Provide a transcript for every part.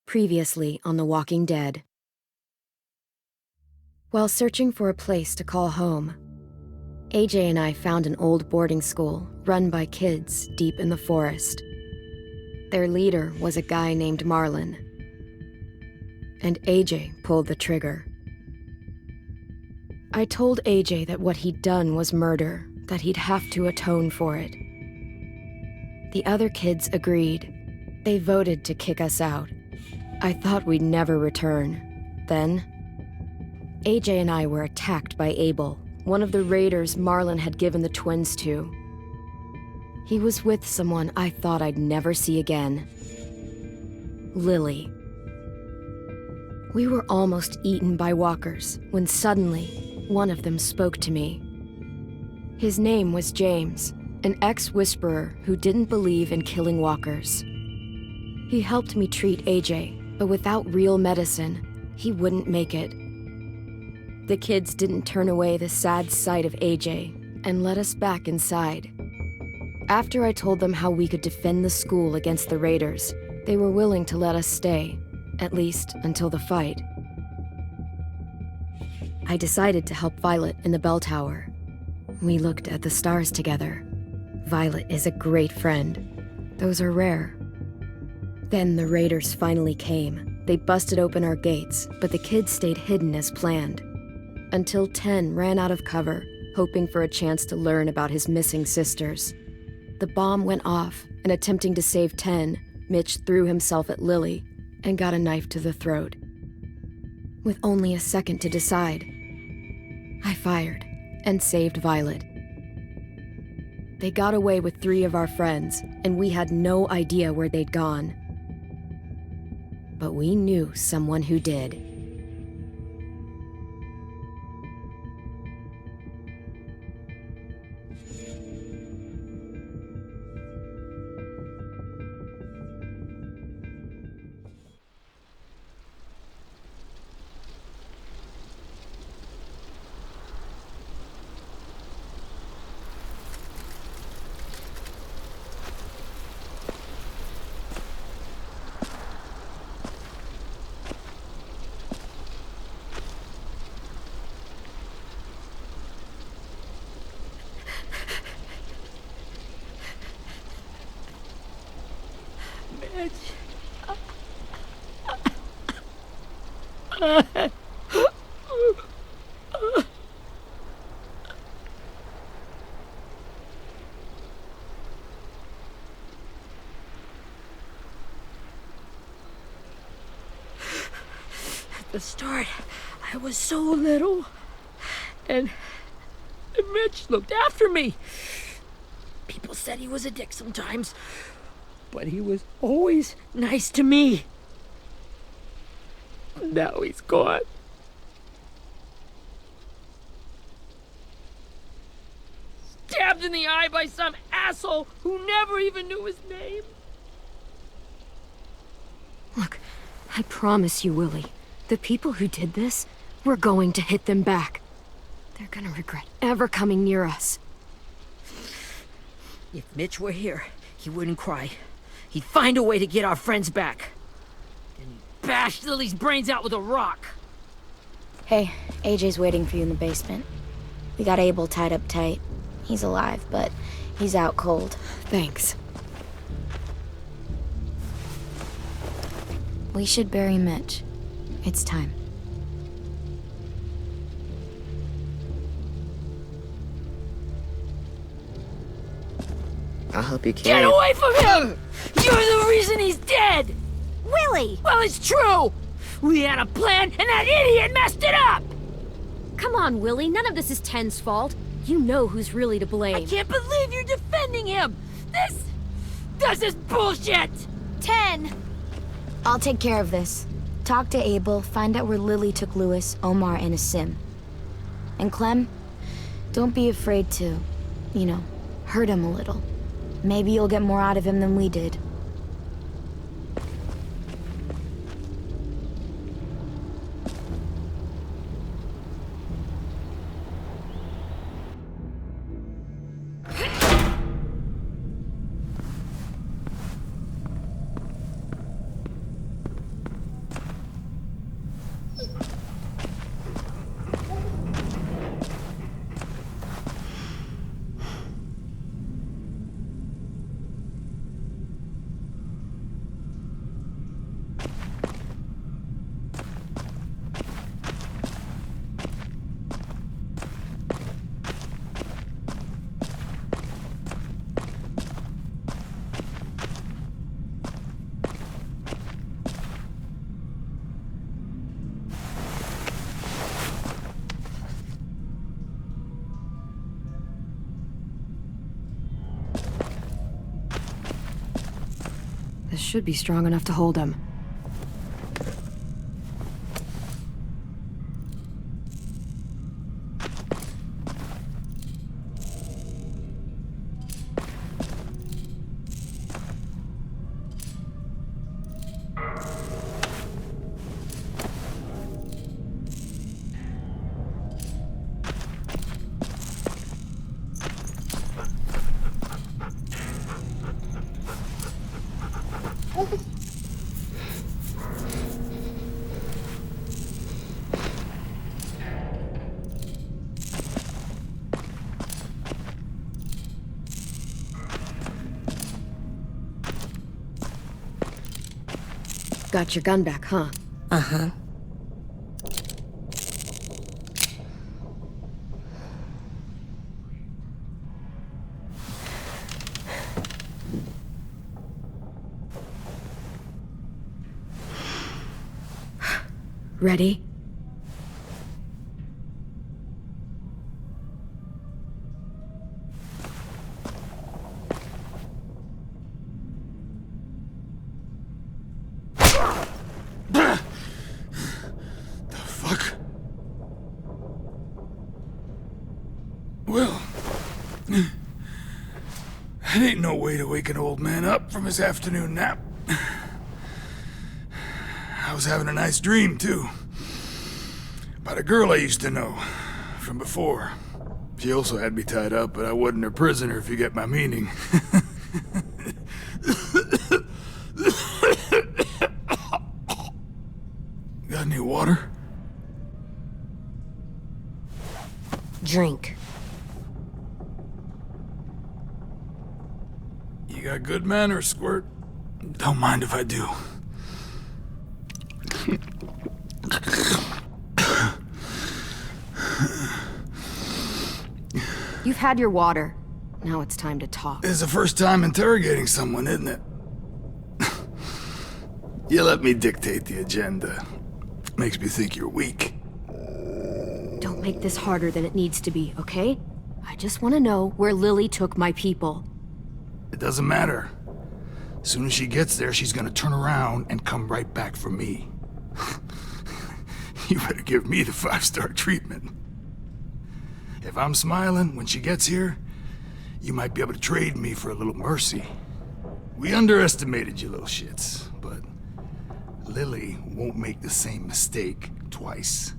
Previously on The Walking Dead. While searching for a place to call home, AJ and I found an old boarding school run by kids deep in the forest. Their leader was a guy named Marlon, and AJ pulled the trigger. I told AJ that what he'd done was murder, that he'd have to atone for it. The other kids agreed. They voted to kick us out. I thought we'd never return. Then, AJ and I were attacked by Abel, one of the raiders Marlon had given the twins to. He was with someone I thought I'd never see again. Lilly. We were almost eaten by walkers when suddenly one of them spoke to me. His name was James, an ex-whisperer who didn't believe in killing walkers. He helped me treat AJ, but without real medicine, he wouldn't make it. The kids didn't turn away the sad sight of AJ and let us back inside. After I told them how we could defend the school against the raiders, they were willing to let us stay, at least until the fight. I decided to help Violet in the bell tower. We looked at the stars together. Violet is a great friend. Those are rare. Then the raiders finally came. They busted open our gates, but the kids stayed hidden as planned. Until 10 ran out of cover, hoping for a chance to learn about his missing sisters. The bomb went off, and attempting to save 10, Mitch threw himself at Lilly and got a knife to the throat. With only a second to decide, I fired and saved Violet. They got away with 3 of our friends, and we had no idea where they'd gone. But we knew someone who did. At the start, I was so little, and Mitch looked after me. People said he was a dick sometimes, but he was always nice to me. Now he's gone. Stabbed in the eye by some asshole who never even knew his name. Look, I promise you, Willie, the people who did this, we're going to hit them back. They're gonna regret ever coming near us. If Mitch were here, he wouldn't cry. He'd find a way to get our friends back. Then he'd bash Lily's brains out with a rock. Hey, AJ's waiting for you in the basement. We got Abel tied up tight. He's alive, but he's out cold. Thanks. We should bury Mitch. It's time. I'll help you carry. Get away from him! You're the reason he's dead! Willie! Well, it's true! We had a plan, and that idiot messed it up! Come on, Willie, none of this is Ten's fault. You know who's really to blame. I can't believe you're defending him! This is bullshit! 10! I'll take care of this. Talk to Abel, find out where Lilly took Lewis, Omar, and Asim. And Clem, don't be afraid to, hurt him a little. Maybe you'll get more out of him than we did. should be strong enough to hold him. Got your gun back, huh? Uh-huh. Ready? Well, that ain't no way to wake an old man up from his afternoon nap. I was having a nice dream, too. About a girl I used to know from before. She also had me tied up, but I wasn't her prisoner, if you get my meaning. Got any water? Drink. You got good manners, Squirt. Don't mind if I do. You've had your water. Now it's time to talk. It's the first time interrogating someone, isn't it? You let me dictate the agenda. Makes me think you're weak. Don't make this harder than it needs to be, okay? I just want to know where Lilly took my people. It doesn't matter. As soon as she gets there, she's gonna turn around and come right back for me. You better give me the 5-star treatment. If I'm smiling when she gets here, you might be able to trade me for a little mercy. We underestimated you little shits, but Lilly won't make the same mistake twice.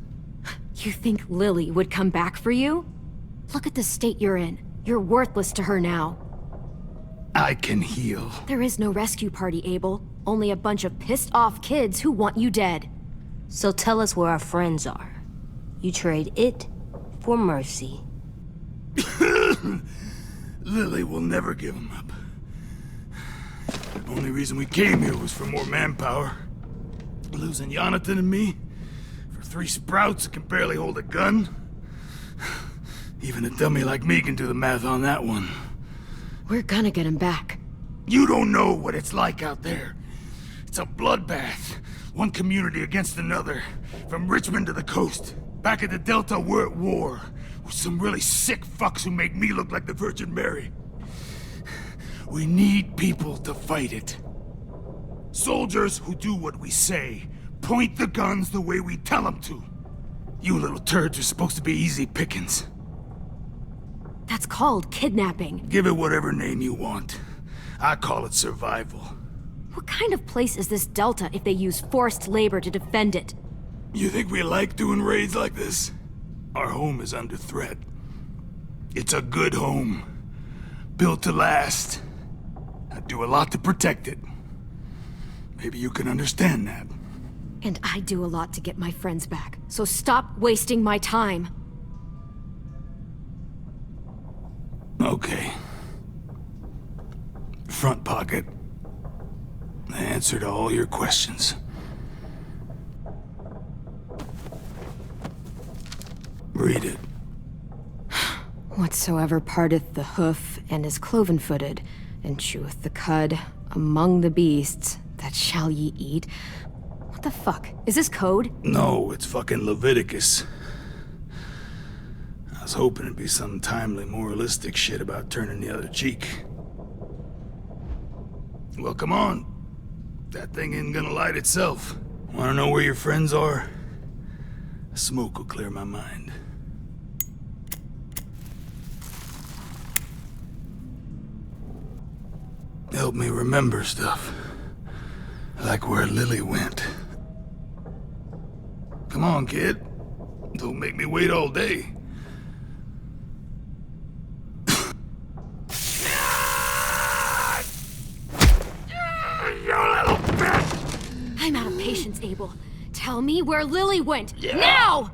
You think Lilly would come back for you? Look at the state you're in. You're worthless to her now. I can heal. There is no rescue party, Abel. Only a bunch of pissed-off kids who want you dead. So tell us where our friends are. You trade it for mercy. Lilly will never give him up. The only reason we came here was for more manpower. Losing Jonathan and me for 3 sprouts that can barely hold a gun. Even a dummy like me can do the math on that one. We're gonna get him back. You don't know what it's like out there. It's a bloodbath. One community against another. From Richmond to the coast. Back at the Delta, we're at war. With some really sick fucks who make me look like the Virgin Mary. We need people to fight it. Soldiers who do what we say. Point the guns the way we tell them to. You little turds are supposed to be easy pickings. That's called kidnapping. Give it whatever name you want. I call it survival. What kind of place is this Delta if they use forced labor to defend it? You think we like doing raids like this? Our home is under threat. It's a good home. Built to last. I do a lot to protect it. Maybe you can understand that. And I do a lot to get my friends back. So stop wasting my time. Okay. Front pocket. The answer to all your questions. Read it. Whatsoever parteth the hoof and is cloven-footed, and cheweth the cud among the beasts, that shall ye eat. What the fuck? Is this code? No, it's fucking Leviticus. I was hoping it'd be some timely moralistic shit about turning the other cheek. Well, come on. That thing ain't gonna light itself. Wanna know where your friends are? A smoke will clear my mind. Help me remember stuff. Like where Lilly went. Come on, kid. Don't make me wait all day. I'm out of patience, Abel. Tell me where Lilly went. Now!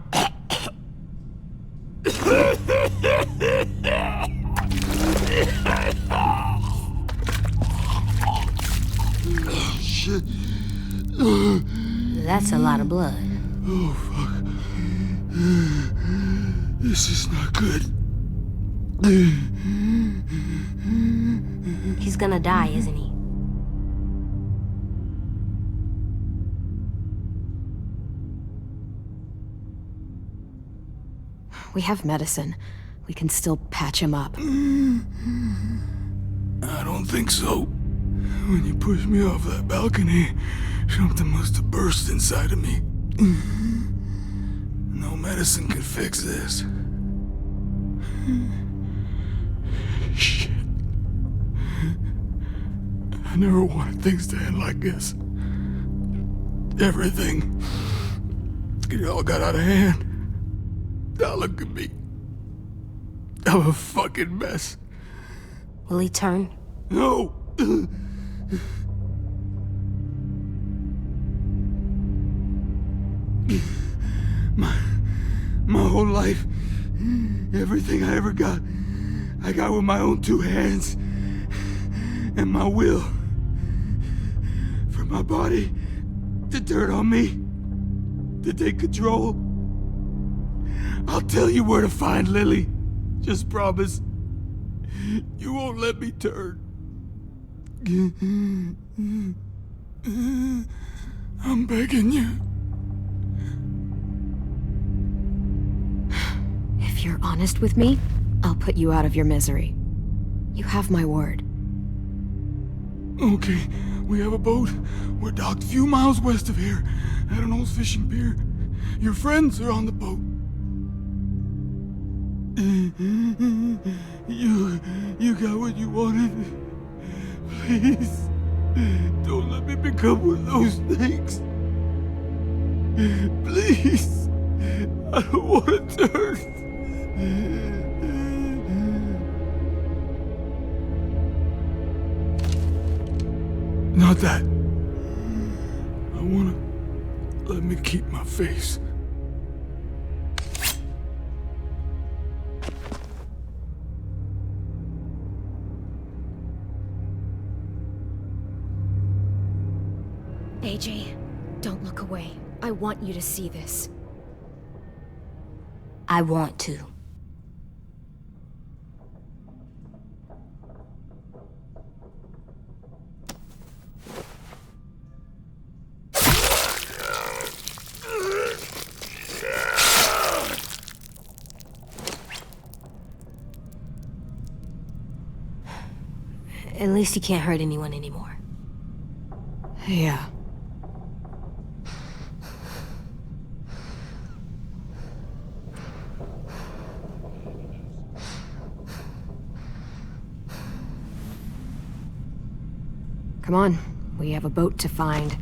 Shit. That's a lot of blood. Oh, fuck. This is not good. He's gonna die, isn't he? We have medicine. We can still patch him up. I don't think so. When you pushed me off that balcony, something must have burst inside of me. No medicine can fix this. Shit. I never wanted things to end like this. Everything. It all got out of hand. Now look at me. I'm a fucking mess. Will he turn? No! My whole life, everything I ever got, I got with my own two hands and my will. For my body to turn on me, to take control. I'll tell you where to find Lilly. Just promise. You won't let me turn. I'm begging you. If you're honest with me, I'll put you out of your misery. You have my word. Okay, we have a boat. We're docked a few miles west of here, at an old fishing pier. Your friends are on the boat. You got what you wanted. Please, don't let me become one of those things. Please, I don't want to turn. Not that. I wanna let me keep my face. AJ, don't look away. I want you to see this. I want to. At least he can't hurt anyone anymore. Yeah. Come on, we have a boat to find.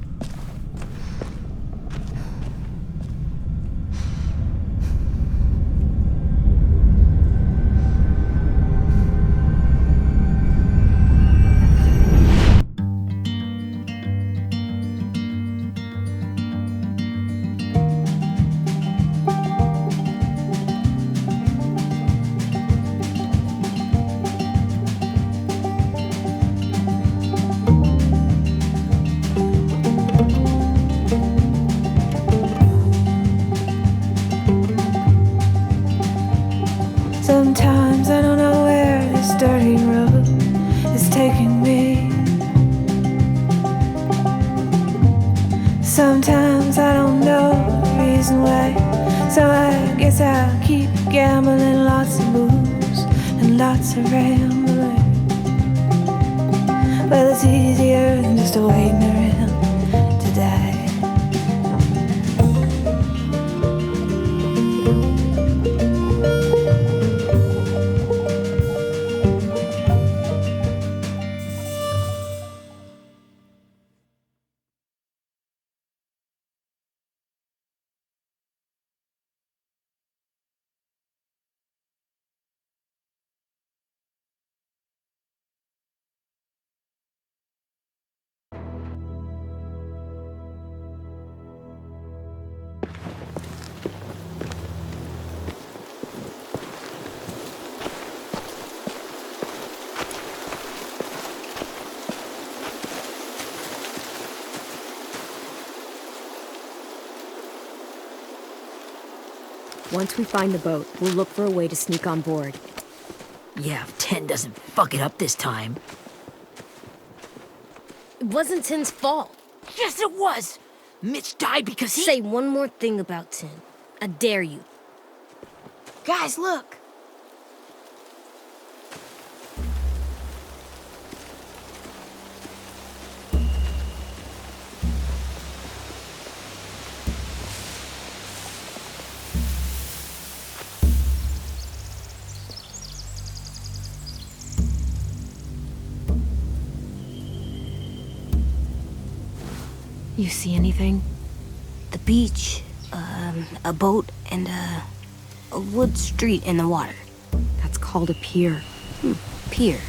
Sometimes I don't know where this dirty road is taking me. Sometimes I don't know the reason why, so I guess I'll keep gambling, lots of moves and lots of rambling. Well, it's easier than just waiting around. Once we find the boat, we'll look for a way to sneak on board. Yeah, if 10 doesn't fuck it up this time. It wasn't Tin's fault. Yes, it was! Mitch died because he— Say one more thing about Tin. I dare you. Guys, look! You see anything? The beach, a boat, and a wood street in the water. That's called a pier. Pier.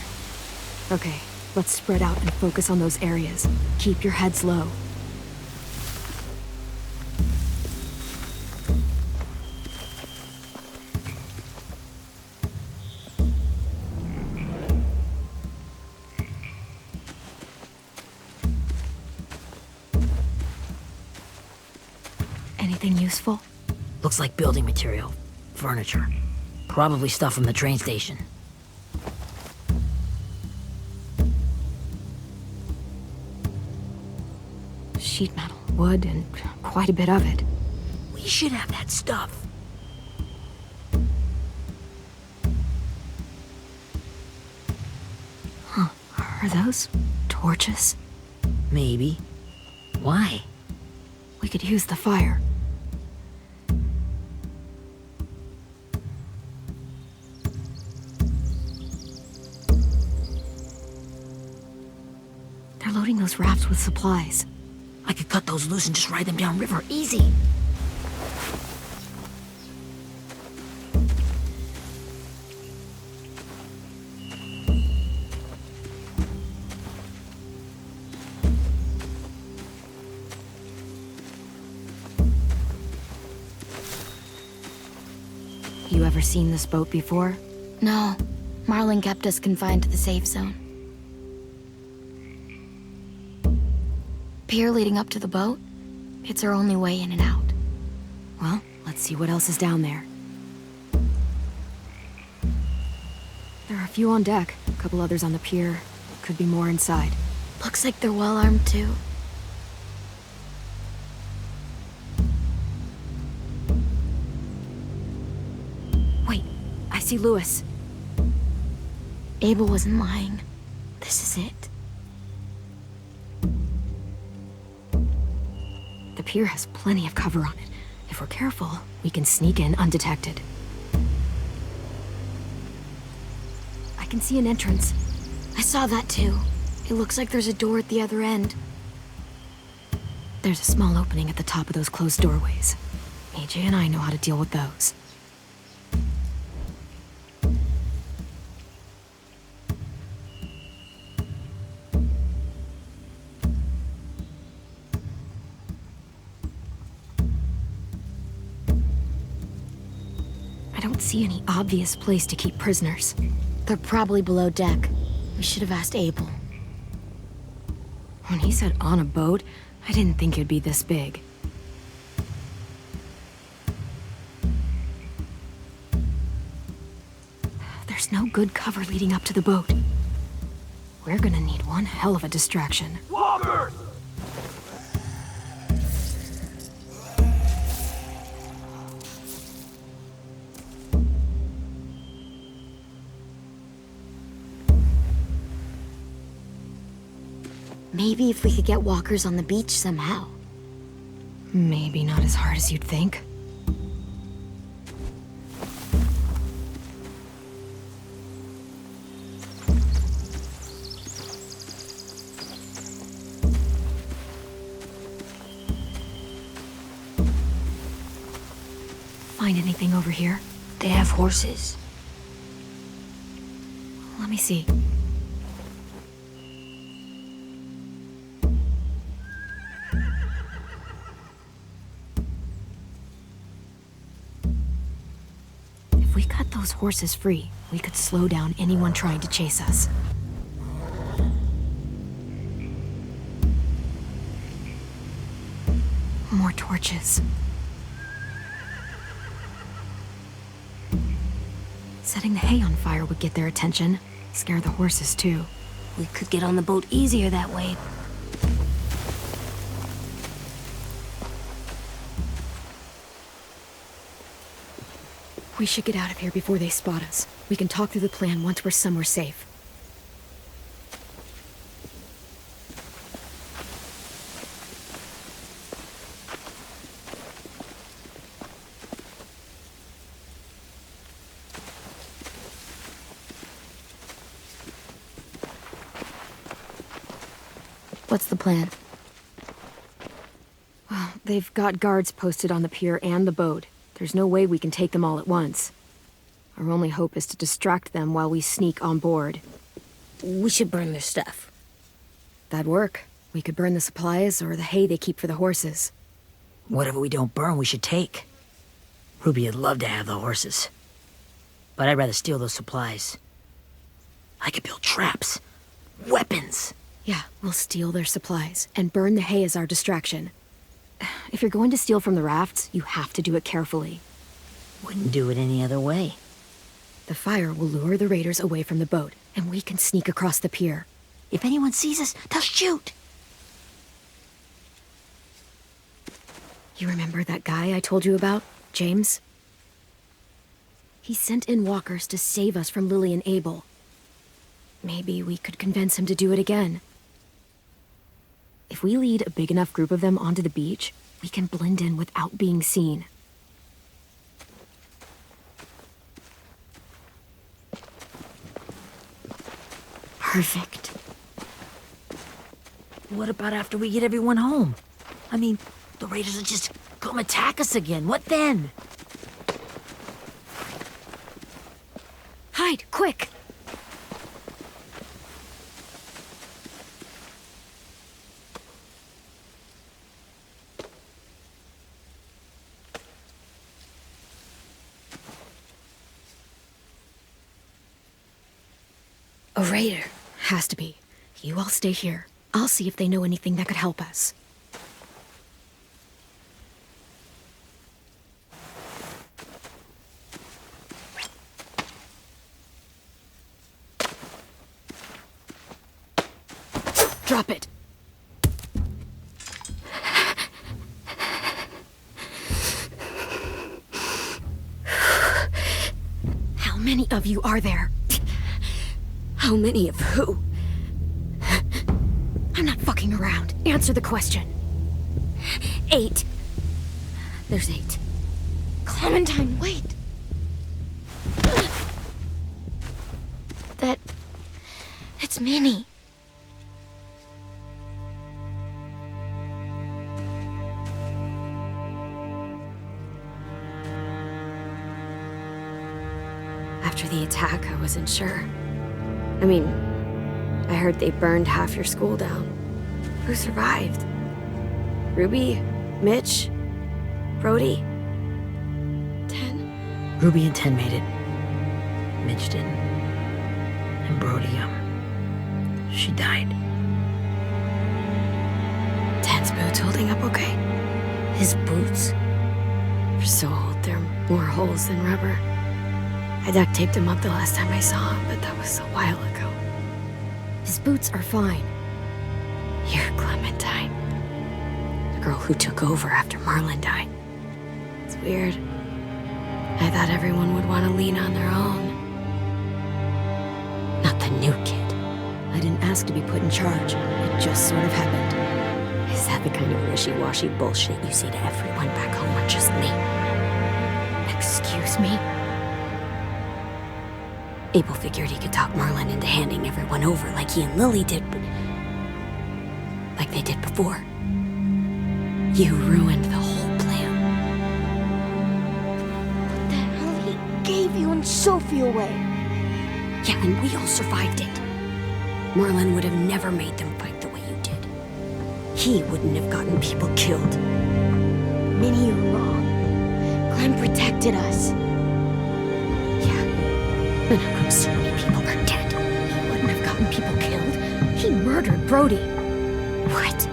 Okay, let's spread out and focus on those areas. Keep your heads low. Anything useful? Looks like building material. Furniture. Probably stuff from the train station. Sheet metal, wood, and quite a bit of it. We should have that stuff. Are those torches? Maybe. Why? We could use the fire. They're loading those rafts with supplies. I could cut those loose and just ride them downriver. Easy. You ever seen this boat before? No, Marlin kept us confined to the safe zone. Pier leading up to the boat? It's our only way in and out. Well, let's see what else is down there. There are a few on deck, a couple others on the pier. Could be more inside. Looks like they're well armed too. Wait, I see Lewis. Abel wasn't lying. This is it. The pier has plenty of cover on it. If we're careful, we can sneak in undetected. I can see an entrance. I saw that too. It looks like there's a door at the other end. There's a small opening at the top of those closed doorways. AJ and I know how to deal with those. I don't see any obvious place to keep prisoners. They're probably below deck. We should have asked Abel. When he said on a boat, I didn't think it'd be this big. There's no good cover leading up to the boat. We're gonna need one hell of a distraction. Walkers! Maybe if we could get walkers on the beach somehow. Maybe not as hard as you'd think. Find anything over here? They have horses. Let me see. If we cut those horses free, we could slow down anyone trying to chase us. More torches. Setting the hay on fire would get their attention. Scare the horses, too. We could get on the boat easier that way. We should get out of here before they spot us. We can talk through the plan once we're somewhere safe. What's the plan? Well, they've got guards posted on the pier and the boat. There's no way we can take them all at once. Our only hope is to distract them while we sneak on board. We should burn their stuff. That'd work. We could burn the supplies or the hay they keep for the horses. Whatever we don't burn, we should take. Ruby would love to have the horses. But I'd rather steal those supplies. I could build traps. Weapons. Yeah, we'll steal their supplies and burn the hay as our distraction. If you're going to steal from the rafts, you have to do it carefully. Wouldn't do it any other way. The fire will lure the raiders away from the boat, and we can sneak across the pier. If anyone sees us, they'll shoot. You remember that guy I told you about, James? He sent in walkers to save us from Lilly and Abel. Maybe we could convince him to do it again. If we lead a big enough group of them onto the beach, we can blend in without being seen. Perfect. What about after we get everyone home? I mean, the raiders will just come attack us again. What then? Hide, quick! A raider. Has to be. You all stay here. I'll see if they know anything that could help us. Drop it. How many of you are there? How many of who? I'm not fucking around. Answer the question. 8. There's 8. Clementine, wait! It's Minnie. After the attack, I wasn't sure. I mean, I heard they burned half your school down. Who survived? Ruby? Mitch? Brody? 10? Ruby and 10 made it. Mitch didn't. And Brody, she died. 10's boots holding up okay? His boots? They're so old, there are more holes than rubber. I duct taped him up the last time I saw him, but that was a while ago. His boots are fine. You're Clementine. The girl who took over after Marlon died. It's weird. I thought everyone would want to lean on their own. Not the new kid. I didn't ask to be put in charge. It just sort of happened. Is that the kind of wishy-washy bullshit you say to everyone back home or just me? Excuse me? Abel figured he could talk Marlon into handing everyone over like he and Lilly did, but like they did before. You ruined the whole plan. What the hell? He gave you and Sophie away. Yeah, and we all survived it. Marlon would have never made them fight the way you did. He wouldn't have gotten people killed. Minnie, you're wrong. Clem protected us. And how come so many people are dead? He wouldn't have gotten people killed. He murdered Brody. What?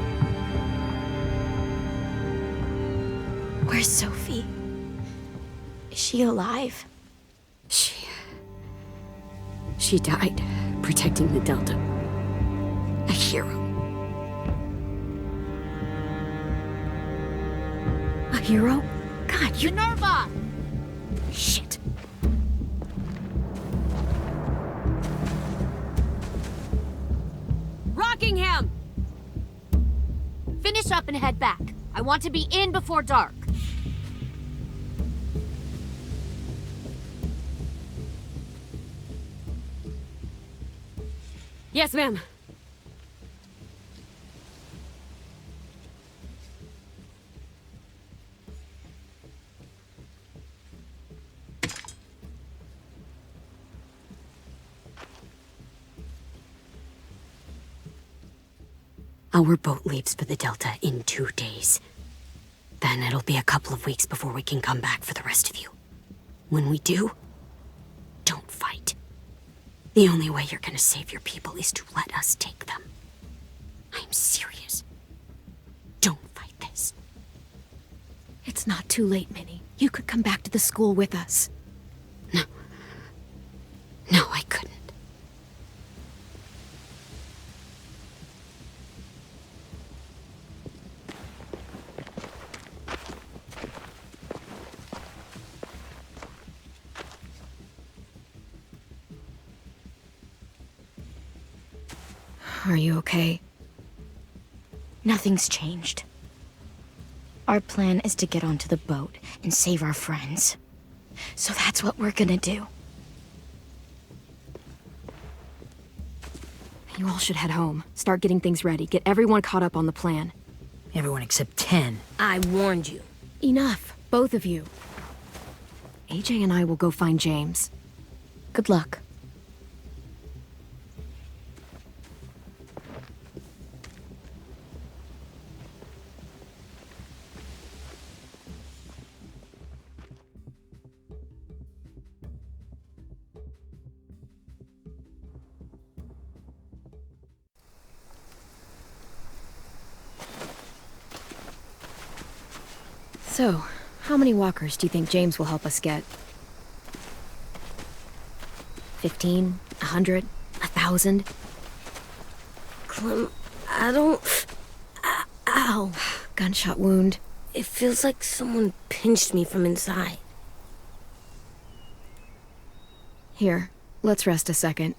Where's Sophie? Is she alive? She died, protecting the Delta. A hero. A hero? God, you... Minerva! Shit. Rockingham! Finish up and head back. I want to be in before dark. Yes, ma'am. Our boat leaves for the Delta in 2 days. Then it'll be a couple of weeks before we can come back for the rest of you. When we do, don't fight. The only way you're gonna save your people is to let us take them. I'm serious. Don't fight this. It's not too late, Minnie. You could come back to the school with us. No. No, I couldn't. Are you okay? Nothing's changed. Our plan is to get onto the boat and save our friends. So that's what we're gonna do. You all should head home. Start getting things ready. Get everyone caught up on the plan. Everyone except 10. I warned you. Enough, both of you. AJ and I will go find James. Good luck. So, how many walkers do you think James will help us get? 15? 100? 1,000? Clem, I don't... Ow. Gunshot wound. It feels like someone pinched me from inside. Here, let's rest a second.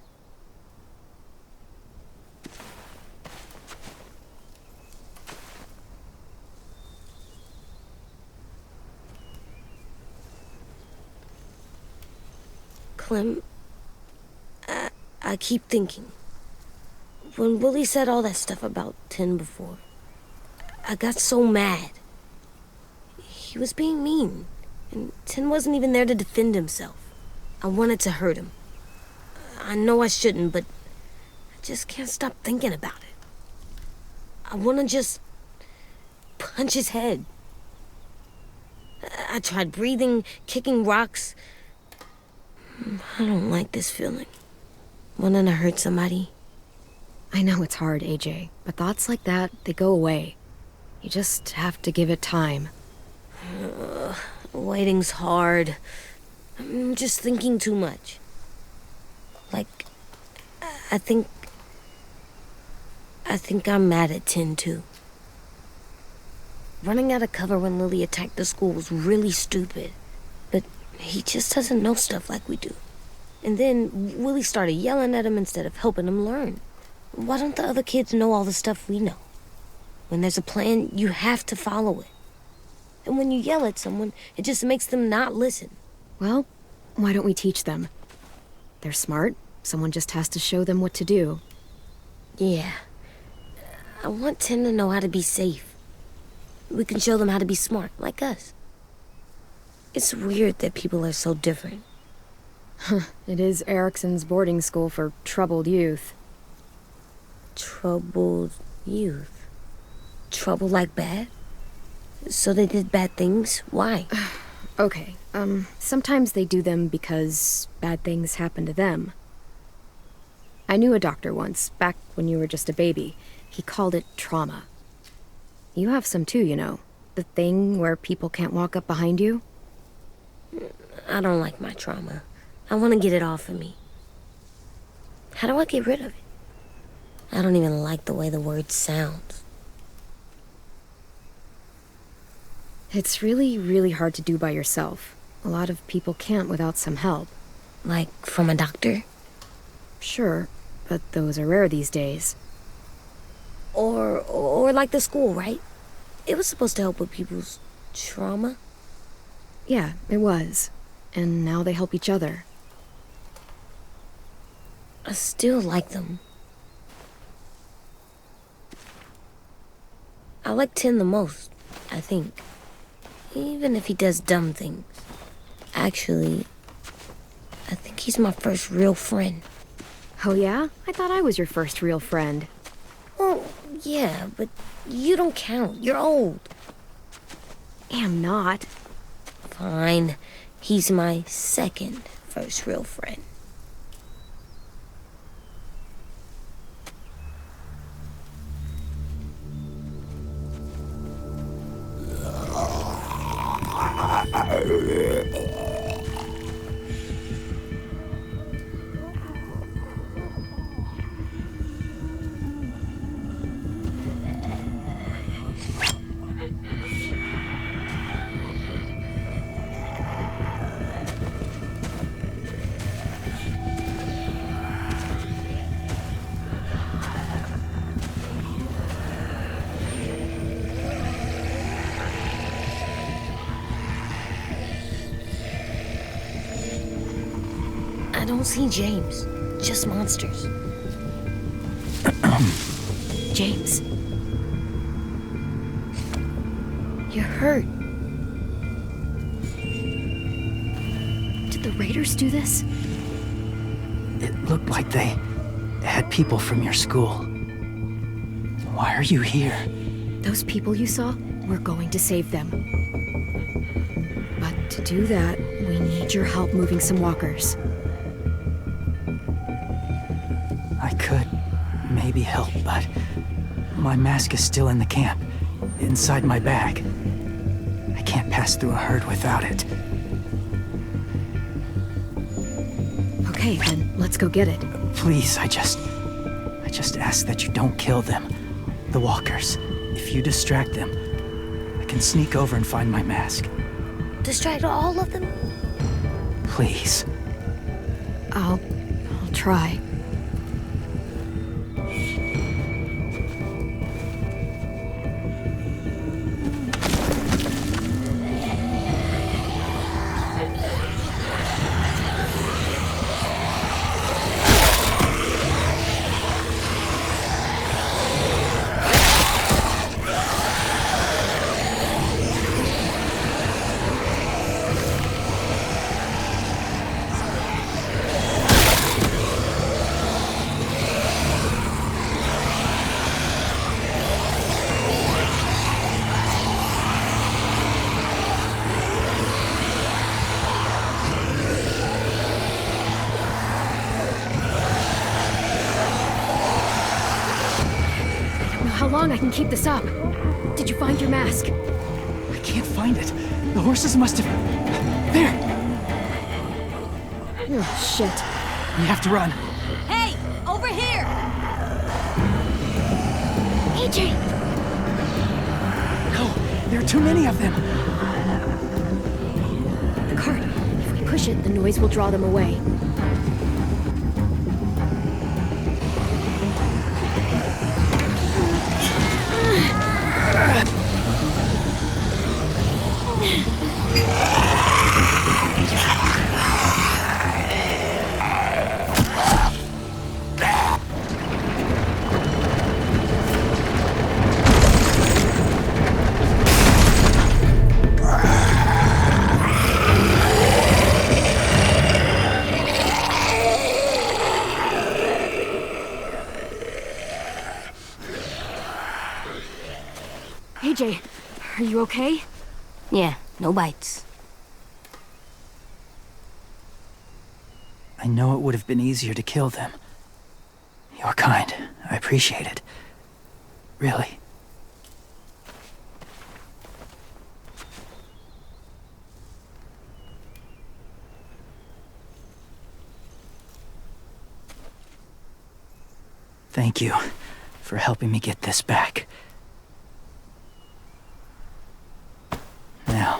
Clem, I keep thinking. When Willie said all that stuff about 10 before, I got so mad. He was being mean, and 10 wasn't even there to defend himself. I wanted to hurt him. I know I shouldn't, but I just can't stop thinking about it. I want to just punch his head. I tried breathing, kicking rocks. I don't like this feeling. Wanting to hurt somebody. I know it's hard, AJ, but thoughts like that, they go away. You just have to give it time. Waiting's hard. I'm just thinking too much. Like, I think I'm mad at 10 too. Running out of cover when Lilly attacked the school was really stupid. But he just doesn't know stuff like we do. And then Willie started yelling at him instead of helping him learn. Why don't the other kids know all the stuff we know? When there's a plan, you have to follow it. And when you yell at someone, it just makes them not listen. Well, why don't we teach them? They're smart. Someone just has to show them what to do. Yeah. I want 10 to know how to be safe. We can show them how to be smart, like us. It's weird that people are so different. It is Erickson's boarding school for troubled youth. Troubled youth? Trouble like bad? So they did bad things? Why? Okay, sometimes they do them because bad things happen to them. I knew a doctor once, back when you were just a baby. He called it trauma. You have some too, you know. The thing where people can't walk up behind you. I don't like my trauma. I want to get it off of me. How do I get rid of it? I don't even like the way the word sounds. It's really, really hard to do by yourself. A lot of people can't without some help. Like from a doctor? Sure, but those are rare these days. Or like the school, right? It was supposed to help with people's trauma. Yeah, it was. And now they help each other. I still like them. I like Tin the most, I think. Even if he does dumb things. Actually, I think he's my first real friend. Oh yeah? I thought I was your first real friend. Well, yeah, but you don't count. You're old. Am not. Fine. He's my second first real friend. I don't see James, just monsters. James. You're hurt. Did the raiders do this? It looked like they had people from your school. Why are you here? Those people you saw, we're going to save them. But to do that, we need your help moving some walkers. I could maybe help, but my mask is still in the camp, inside my bag. I can't pass through a herd without it. Okay, then let's go get it. Please, I just ask that you don't kill them. The walkers. If you distract them, I can sneak over and find my mask. Distract all of them? Please. I'll try. How long I can keep this up? Did you find your mask? I can't find it. The horses must have... There! Oh, shit. We have to run. Hey! Over here! AJ! No, there are too many of them. The cart. If we push it, the noise will draw them away. AJ, are you okay? Yeah, no bites. I know it would have been easier to kill them. You're kind. I appreciate it. Really. Thank you for helping me get this back. Now,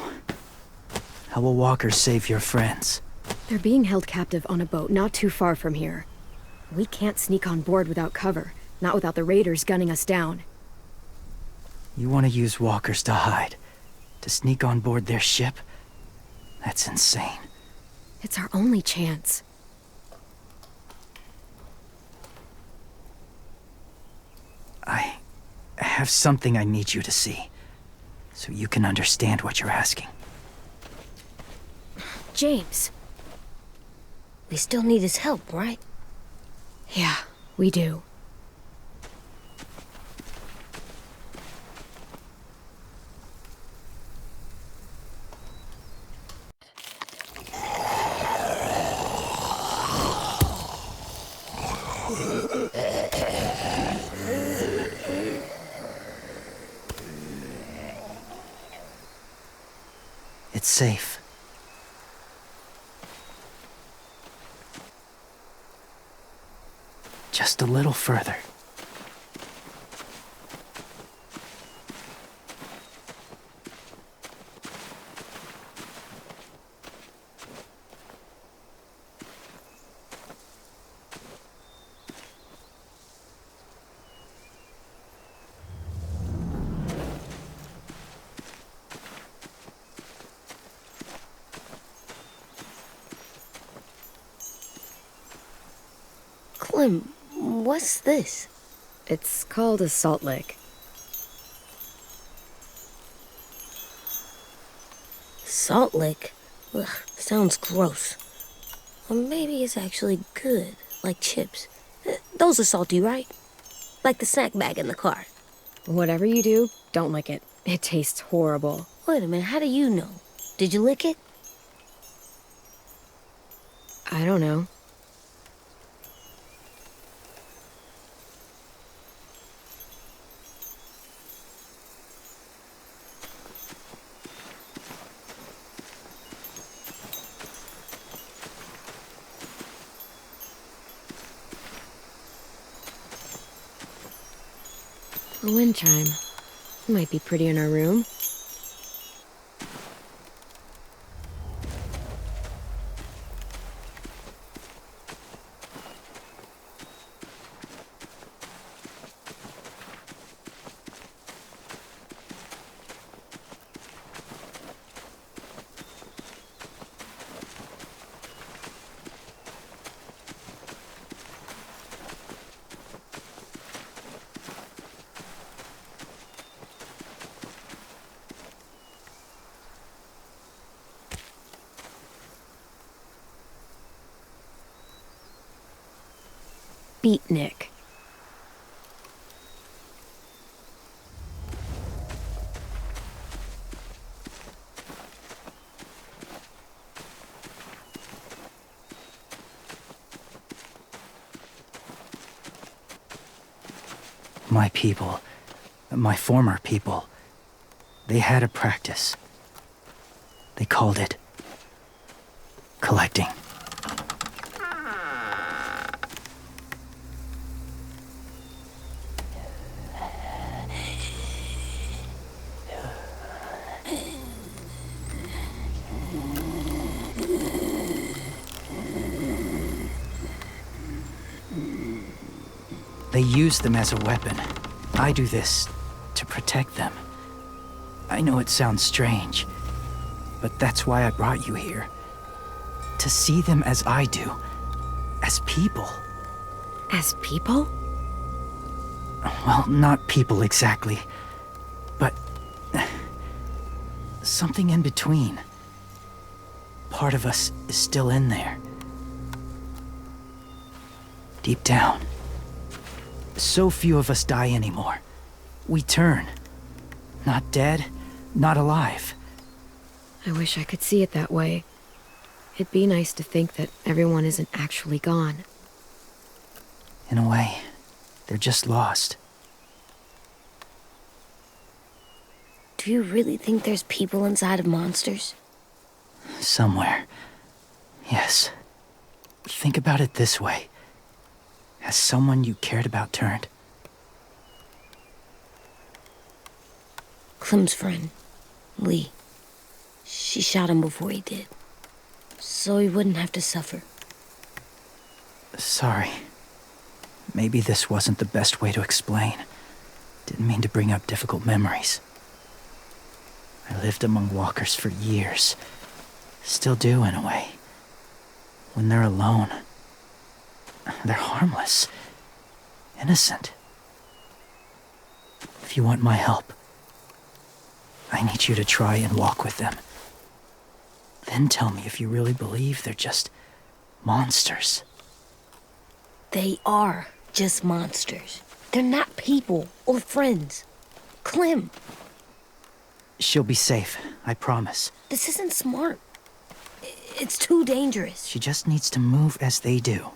how will walkers save your friends? They're being held captive on a boat not too far from here. We can't sneak on board without cover, not without the raiders gunning us down. You want to use walkers to hide? To sneak on board their ship? That's insane. It's our only chance. I have something I need you to see, so you can understand what you're asking. James. We still need his help, right? Yeah, we do. It's safe. Just a little further. Clem, what's this? It's called a salt lick. Salt lick? Ugh, sounds gross. Or maybe it's actually good, like chips. Those are salty, right? Like the snack bag in the car. Whatever you do, don't lick it. It tastes horrible. Wait a minute, how do you know? Did you lick it? I don't know. A wind chime. Might be pretty in our room. Beatnik. My people, my former people, they had a practice. They called it collecting. They use them as a weapon. I do this to protect them. I know it sounds strange, but that's why I brought you here. To see them as I do. As people. As people? Well, not people exactly, but something in between. Part of us is still in there. Deep down. So few of us die anymore. We turn. Not dead, not alive. I wish I could see it that way. It'd be nice to think that everyone isn't actually gone. In a way, they're just lost. Do you really think there's people inside of monsters? Somewhere. Yes. Think about it this way. Has someone you cared about turned? Clem's friend, Lee. She shot him before he did, so he wouldn't have to suffer. Sorry. Maybe this wasn't the best way to explain. Didn't mean to bring up difficult memories. I lived among walkers for years. Still do, in a way. When they're alone, they're harmless. Innocent. If you want my help, I need you to try and walk with them. Then tell me if you really believe they're just monsters. They are just monsters. They're not people or friends. Clem, She'll be safe, I promise. this isn't smart. It's too dangerous. She just needs to move as they do.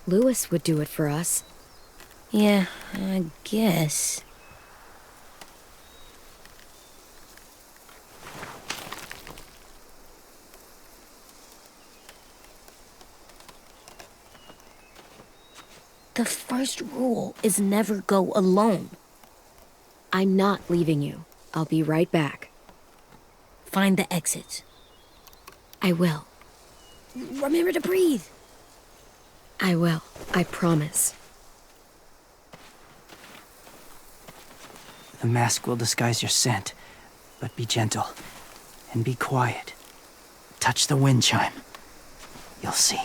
Louis would do it for us. Yeah, I guess. The first rule is never go alone. I'm not leaving you. I'll be right back. Find the exits. I will. Remember to breathe. I will. I promise. The mask will disguise your scent, but be gentle and be quiet. Touch the wind chime. You'll see.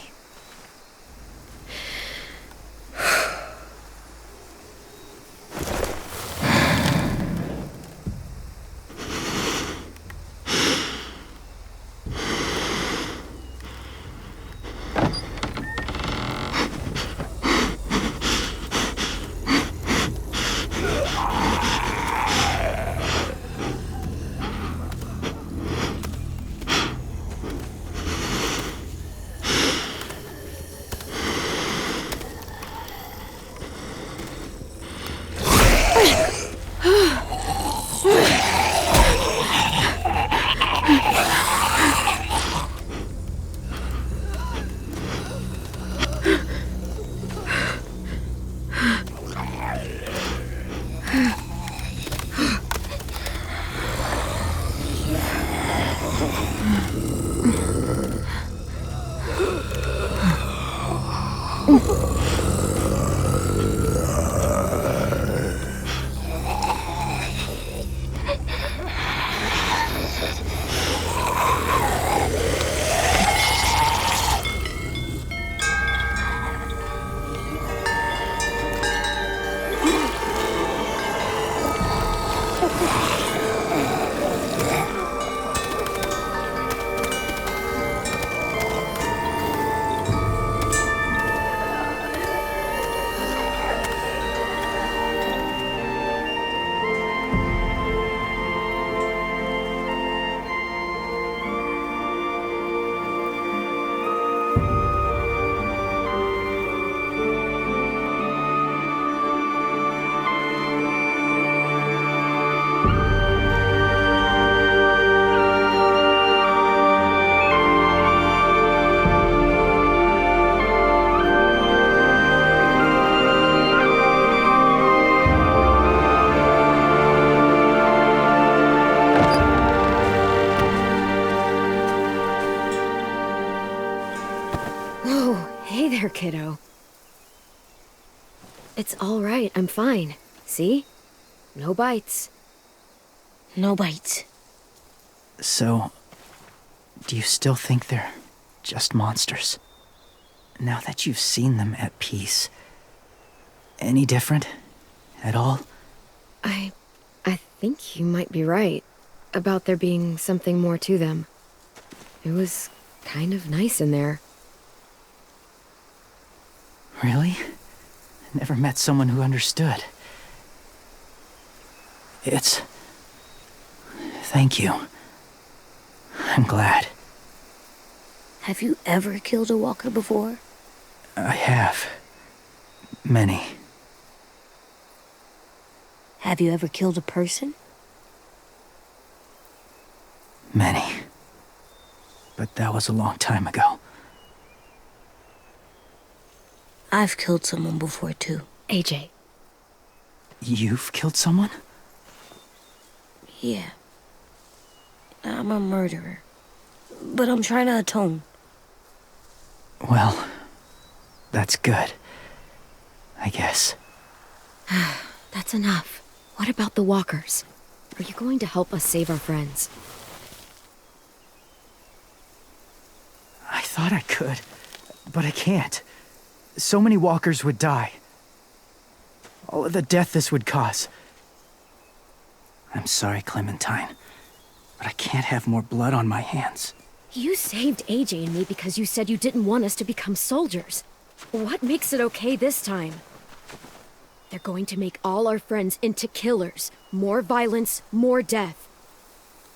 Kiddo. It's all right. I'm fine. See? No bites. No bites. So, do you still think they're just monsters? Now that you've seen them at peace, any different at all? I think you might be right about there being something more to them. It was kind of nice in there. Really? Never met someone who understood. Thank you. I'm glad. Have you ever killed a walker before? I have. Many. Have you ever killed a person? Many. But that was a long time ago. I've killed someone before, too. AJ. You've killed someone? Yeah. I'm a murderer. But I'm trying to atone. Well, that's good. I guess. That's enough. What about the walkers? Are you going to help us save our friends? I thought I could, but I can't. So many walkers would die. All of the death this would cause. I'm sorry, Clementine, but I can't have more blood on my hands. You saved AJ and me because you said you didn't want us to become soldiers. What makes it okay this time? They're going to make all our friends into killers. More violence, more death.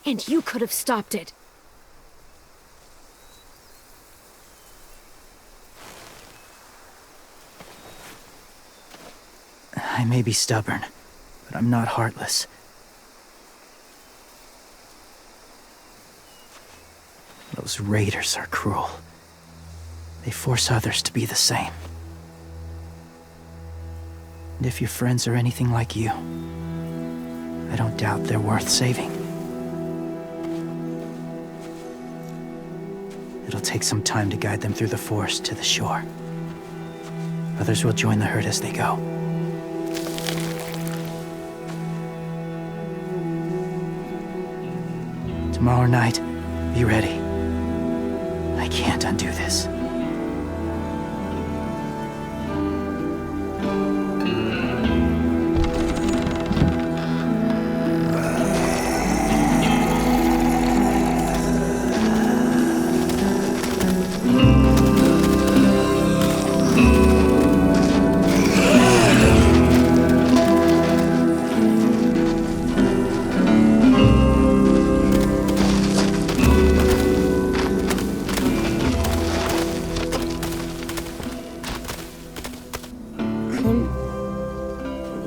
And you could have stopped it. I may be stubborn, but I'm not heartless. Those raiders are cruel. They force others to be the same. And if your friends are anything like you, I don't doubt they're worth saving. It'll take some time to guide them through the forest to the shore. Others will join the herd as they go. Tomorrow night, be ready. I can't undo this.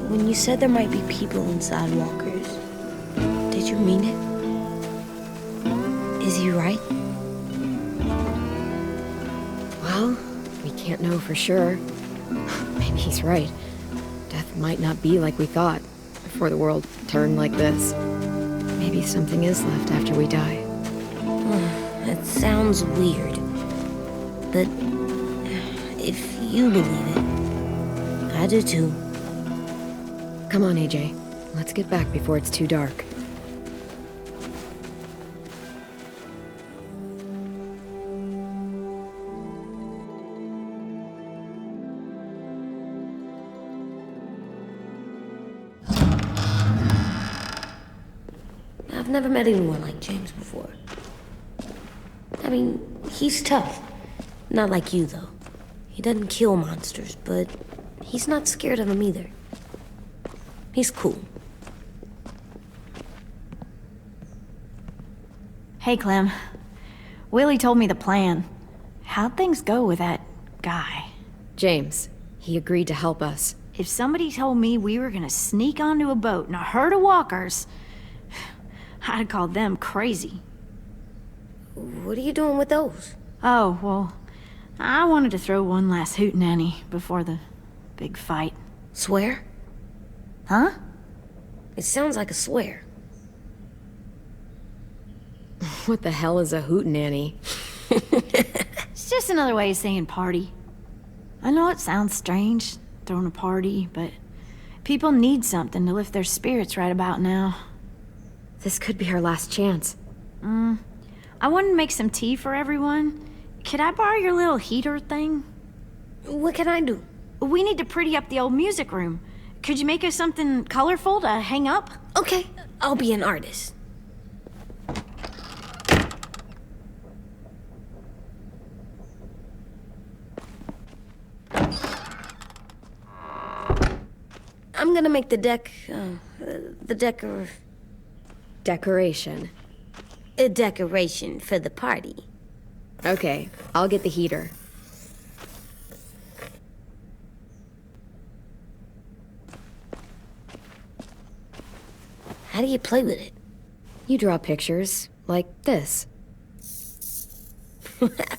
When you said there might be people inside walkers, did you mean it? Is he right? Well, we can't know for sure. Maybe he's right. Death might not be like we thought before the world turned like this. Maybe something is left after we die. It sounds weird, but if you believe it, I do too. Come on, AJ. Let's get back before it's too dark. I've never met anyone like James before. I mean, he's tough. Not like you, though. He doesn't kill monsters, but he's not scared of them either. He's cool. Hey, Clem. Willie told me the plan. How'd things go with that guy? James, he agreed to help us. If somebody told me we were gonna sneak onto a boat in a herd of walkers, I'd have called them crazy. What are you doing with those? Oh, well, I wanted to throw one last hootenanny before the big fight. Swear? Huh? It sounds like a swear. What the hell is a hootenanny? It's just another way of saying party. I know it sounds strange, throwing a party, but people need something to lift their spirits right about now. This could be our last chance. I wanted to make some tea for everyone. Could I borrow your little heater thing? What can I do? We need to pretty up the old music room. Could you make us something colorful to hang up? Okay, I'll be an artist. I'm gonna make the Decoration. a decoration for the party. Okay, I'll get the heater. How do you play with it? You draw pictures, like this.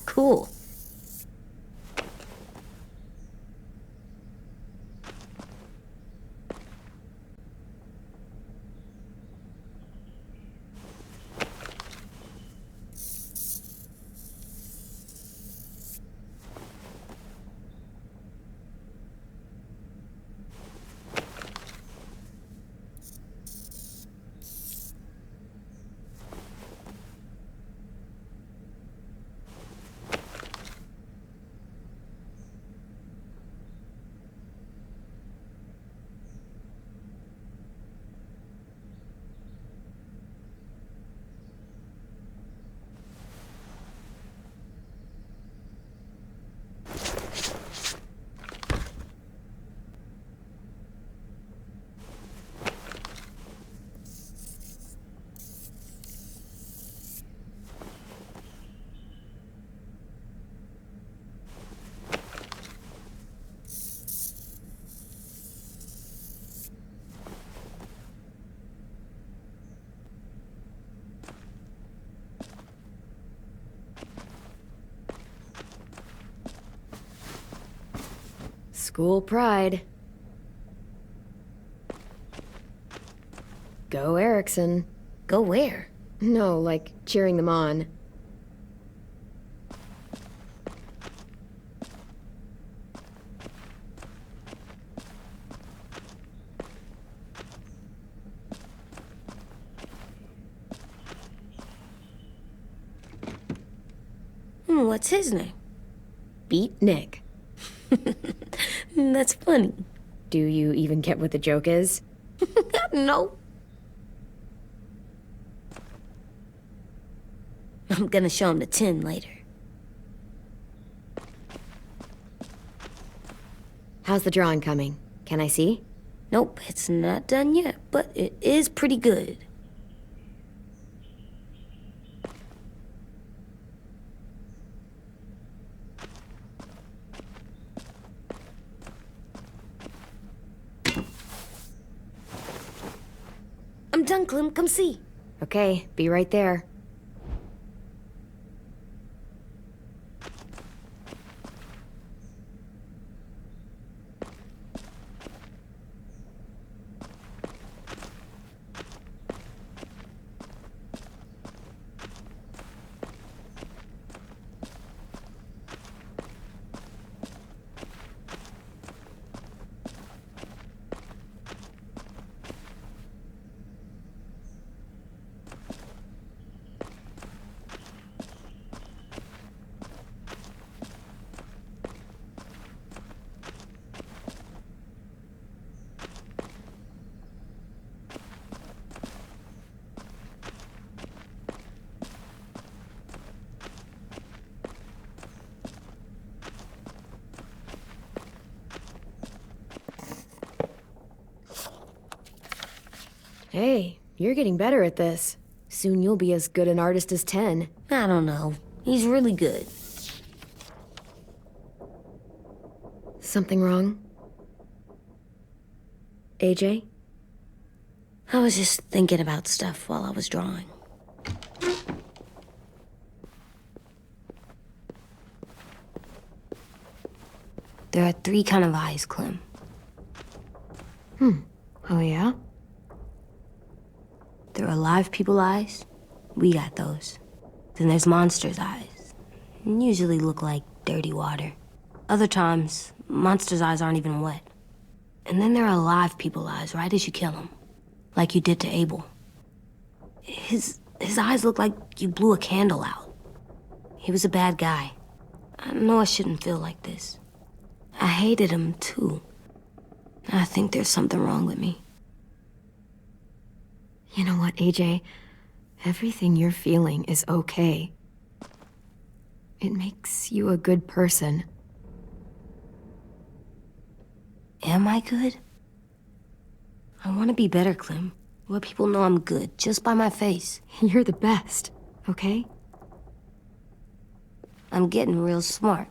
Cool. School pride. Go Erickson. Go where? No, like cheering them on. What's his name? Beat Nick. That's funny. Do you even get what the joke is? No. I'm gonna show him the tin later. How's the drawing coming? Can I see? Nope, it's not done yet, but it is pretty good. I'm done, Clem. Come see. Okay, be right there. Hey, you're getting better at this. Soon you'll be as good an artist as 10. I don't know. He's really good. Something wrong? AJ? I was just thinking about stuff while I was drawing. There are 3 kinds of eyes, Clem. Oh yeah? There are live people eyes. We got those. Then there's monsters' eyes. Usually look like dirty water. Other times, monsters' eyes aren't even wet. And then there are live people eyes right as you kill them. Like you did to Abel. His eyes look like you blew a candle out. He was a bad guy. I know I shouldn't feel like this. I hated him too. I think there's something wrong with me. You know what, AJ? Everything you're feeling is okay. It makes you a good person. Am I good? I want to be better, Clem. Let people know I'm good, just by my face. You're the best, okay? I'm getting real smart.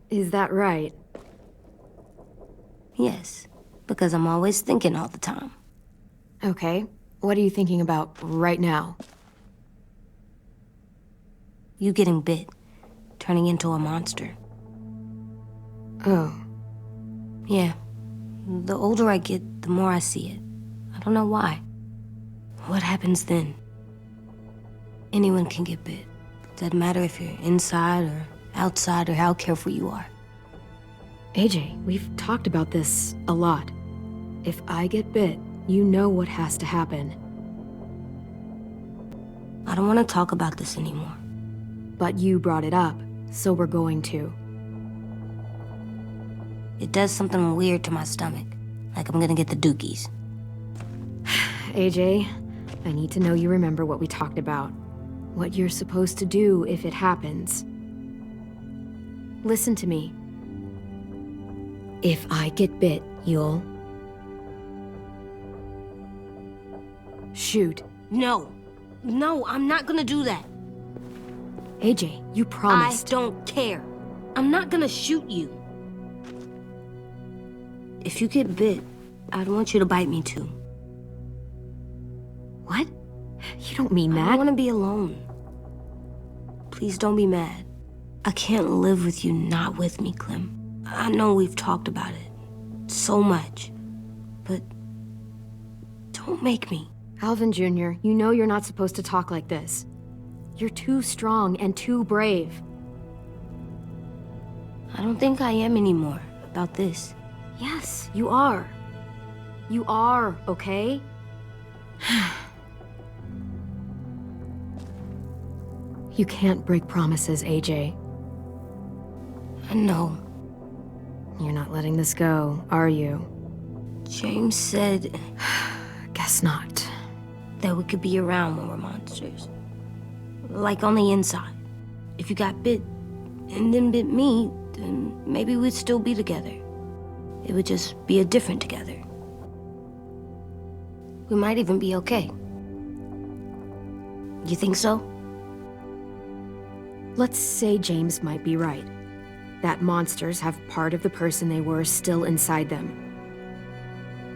Is that right? Yes, because I'm always thinking all the time. Okay, what are you thinking about right now? You getting bit, turning into a monster. Oh. Yeah. The older I get, the more I see it. I don't know why. What happens then? Anyone can get bit. Doesn't matter if you're inside or outside or how careful you are. AJ, we've talked about this a lot. If I get bit, you know what has to happen. I don't want to talk about this anymore. But you brought it up, so we're going to. It does something weird to my stomach. Like I'm gonna get the dookies. AJ, I need to know you remember what we talked about. What you're supposed to do if it happens. Listen to me. If I get bit, you'll... shoot. No. No, I'm not gonna do that. AJ, you promised. I don't care. I'm not gonna shoot you. If you get bit, I'd want you to bite me too. What? You don't mean that. I don't want to be alone. Please don't be mad. I can't live with you not with me, Clem. I know we've talked about it so much, but don't make me. Alvin Jr., you know you're not supposed to talk like this. You're too strong and too brave. I don't think I am anymore about this. Yes, you are. You are, okay? You can't break promises, AJ. I know. You're not letting this go, are you? James said Guess not. that we could be around when we're monsters. Like on the inside. If you got bit and then bit me, then maybe we'd still be together. It would just be a different together. We might even be okay. You think so? Let's say James might be right. That monsters have part of the person they were still inside them.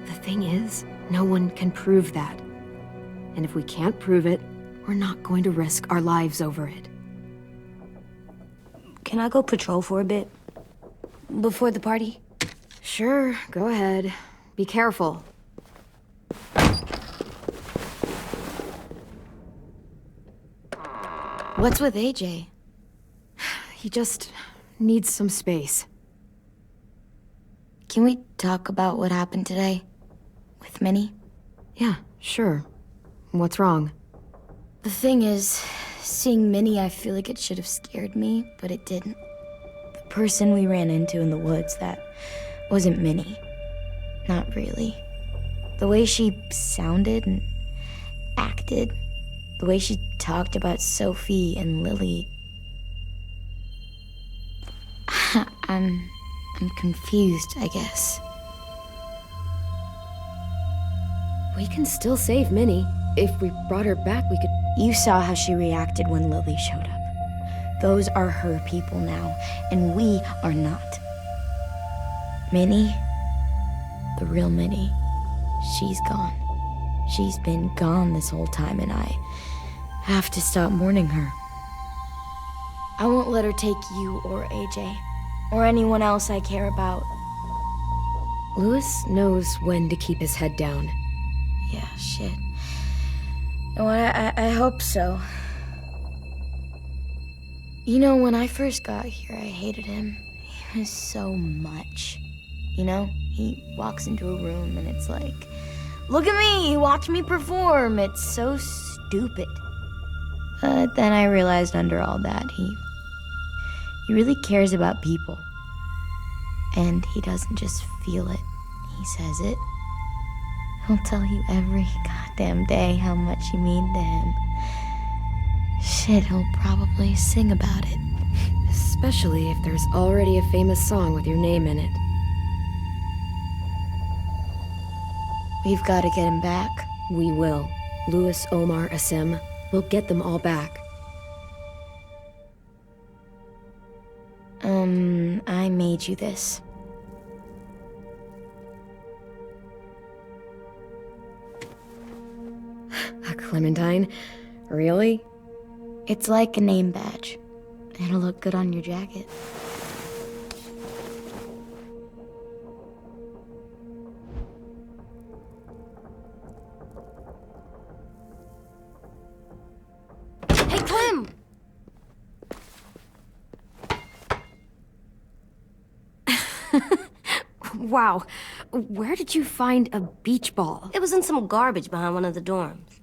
The thing is, no one can prove that. And if we can't prove it, we're not going to risk our lives over it. Can I go patrol for a bit? Before the party? Sure, go ahead. Be careful. What's with AJ? He just needs some space. Can we talk about what happened today? With Minnie? Yeah, sure. What's wrong? The thing is, seeing Minnie, I feel like it should have scared me, but it didn't. The person we ran into in the woods, that wasn't Minnie. Not really. The way she sounded and acted, the way she talked about Sophie and Lilly. I'm confused, I guess. We can still save Minnie. If we brought her back, we could... You saw how she reacted when Lilly showed up. Those are her people now, and we are not. Minnie, the real Minnie, she's gone. She's been gone this whole time, and I have to stop mourning her. I won't let her take you or AJ, or anyone else I care about. Louis knows when to keep his head down. Yeah, shit. No, I hope so. You know, when I first got here, I hated him. He was so much. You know, he walks into a room and it's like, look at me, watch me perform. It's so stupid. But then I realized under all that, he really cares about people. And he doesn't just feel it, he says it. He'll tell you every goddamn day how much you mean to him. Shit, he'll probably sing about it. Especially if there's already a famous song with your name in it. We've got to get him back. We will. Louis, Omar, Asim. We'll get them all back. I made you this. A Clementine? Really? It's like a name badge. It'll look good on your jacket. Hey, Clem! Wow. Where did you find a beach ball? It was in some garbage behind one of the dorms.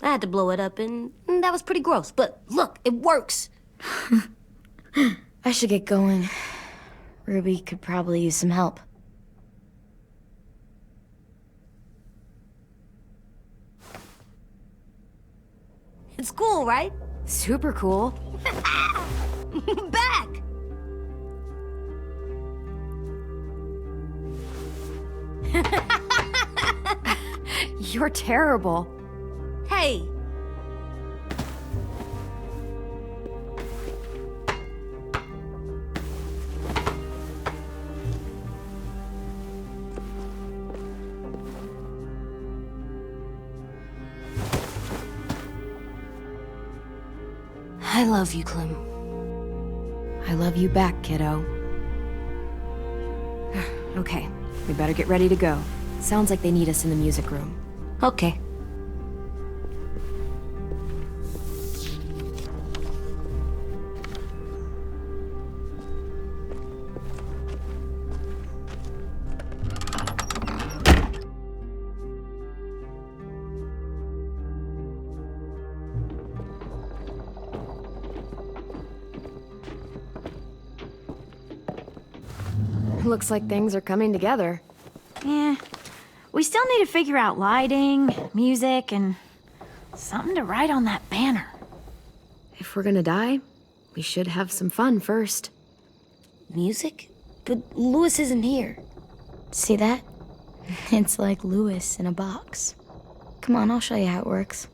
I had to blow it up, and that was pretty gross. But look, it works. I should get going. Ruby could probably use some help. It's cool, right? Super cool. Back! You're terrible. Hey! I love you, Clem. I love you back, kiddo. Okay, we better get ready to go. Sounds like they need us in the music room. Okay. Looks like things are coming together. Yeah. We still need to figure out lighting, music, and something to write on that banner. If we're gonna die, we should have some fun first. Music? But Louis isn't here. See that? It's like Louis in a box. Come on, I'll show you how it works.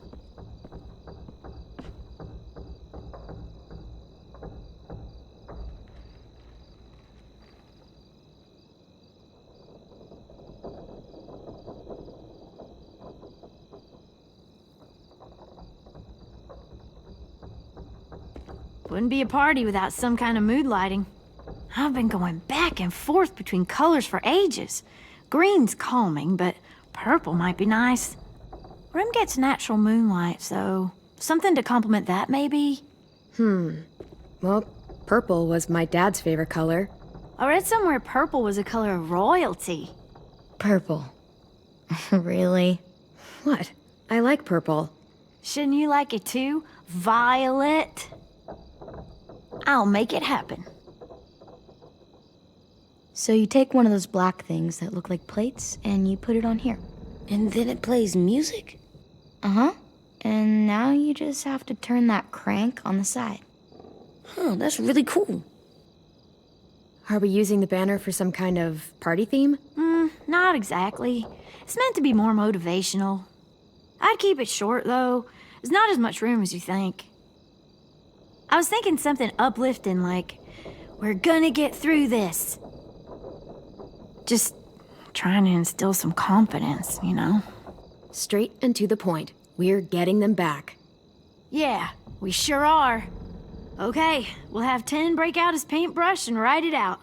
Wouldn't be a party without some kind of mood lighting. I've been going back and forth between colors for ages. Green's calming, but purple might be nice. Room gets natural moonlight, so something to complement that, maybe? Well, purple was my dad's favorite color. I read somewhere purple was a color of royalty. Purple. Really? What? I like purple. Shouldn't you like it too? Violet? I'll make it happen. So you take one of those black things that look like plates and you put it on here. And then it plays music? Uh-huh. And now you just have to turn that crank on the side. Huh, that's really cool. Are we using the banner for some kind of party theme? Not exactly. It's meant to be more motivational. I'd keep it short, though. There's not as much room as you think. I was thinking something uplifting like, we're gonna get through this. Just trying to instill some confidence, you know? Straight and to the point. We're getting them back. Yeah, we sure are. Okay, we'll have 10 break out his paintbrush and write it out.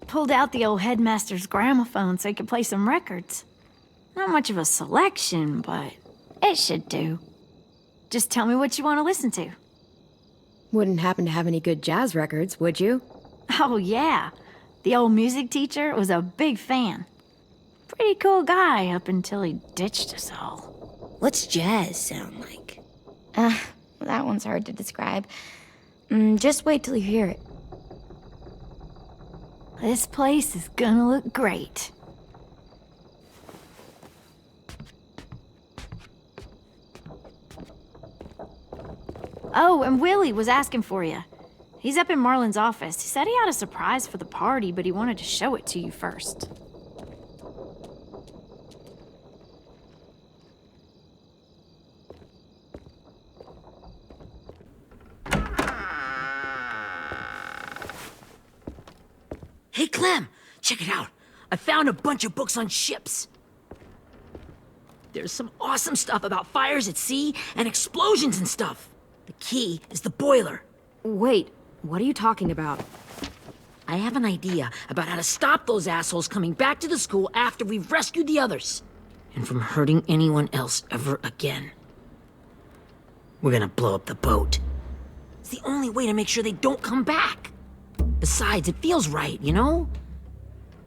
Pulled out the old headmaster's gramophone so he could play some records. Not much of a selection, but it should do. Just tell me what you want to listen to. Wouldn't happen to have any good jazz records, would you? Oh, yeah. The old music teacher was a big fan. Pretty cool guy up until he ditched us all. What's jazz sound like? That one's hard to describe. Just wait till you hear it. This place is gonna look great. Oh, and Willie was asking for you. He's up in Marlin's office. He said he had a surprise for the party, but he wanted to show it to you first. Hey, Clem, check it out. I found a bunch of books on ships. There's some awesome stuff about fires at sea and explosions and stuff. The key is the boiler. Wait, what are you talking about? I have an idea about how to stop those assholes coming back to the school after we've rescued the others. And from hurting anyone else ever again. We're gonna blow up the boat. It's the only way to make sure they don't come back. Besides, it feels right, you know?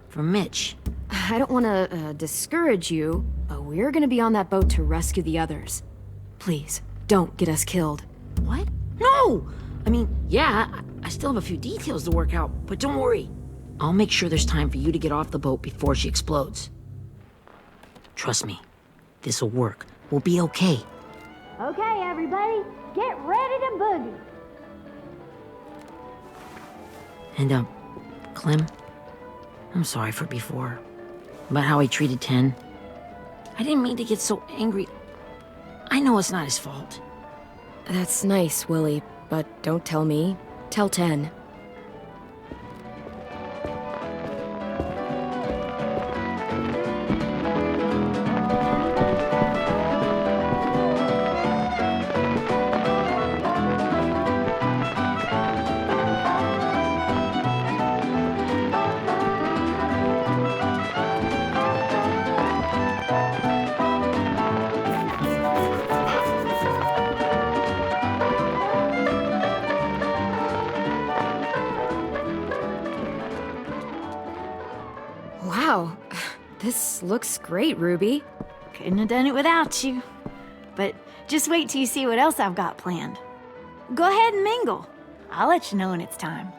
For Mitch. I don't want to discourage you, but we're gonna be on that boat to rescue the others. Please, don't get us killed. What? No! I mean, yeah, I still have a few details to work out, but don't worry. I'll make sure there's time for you to get off the boat before she explodes. Trust me, this'll work. We'll be okay. Okay, everybody, get ready to boogie. And, Clem, I'm sorry for before. About how I treated Ten. I didn't mean to get so angry. I know it's not his fault. That's nice, Willie, but don't tell me. Tell 10. Wow, this looks great, Ruby. Couldn't have done it without you. But just wait till you see what else I've got planned. Go ahead and mingle. I'll let you know when it's time.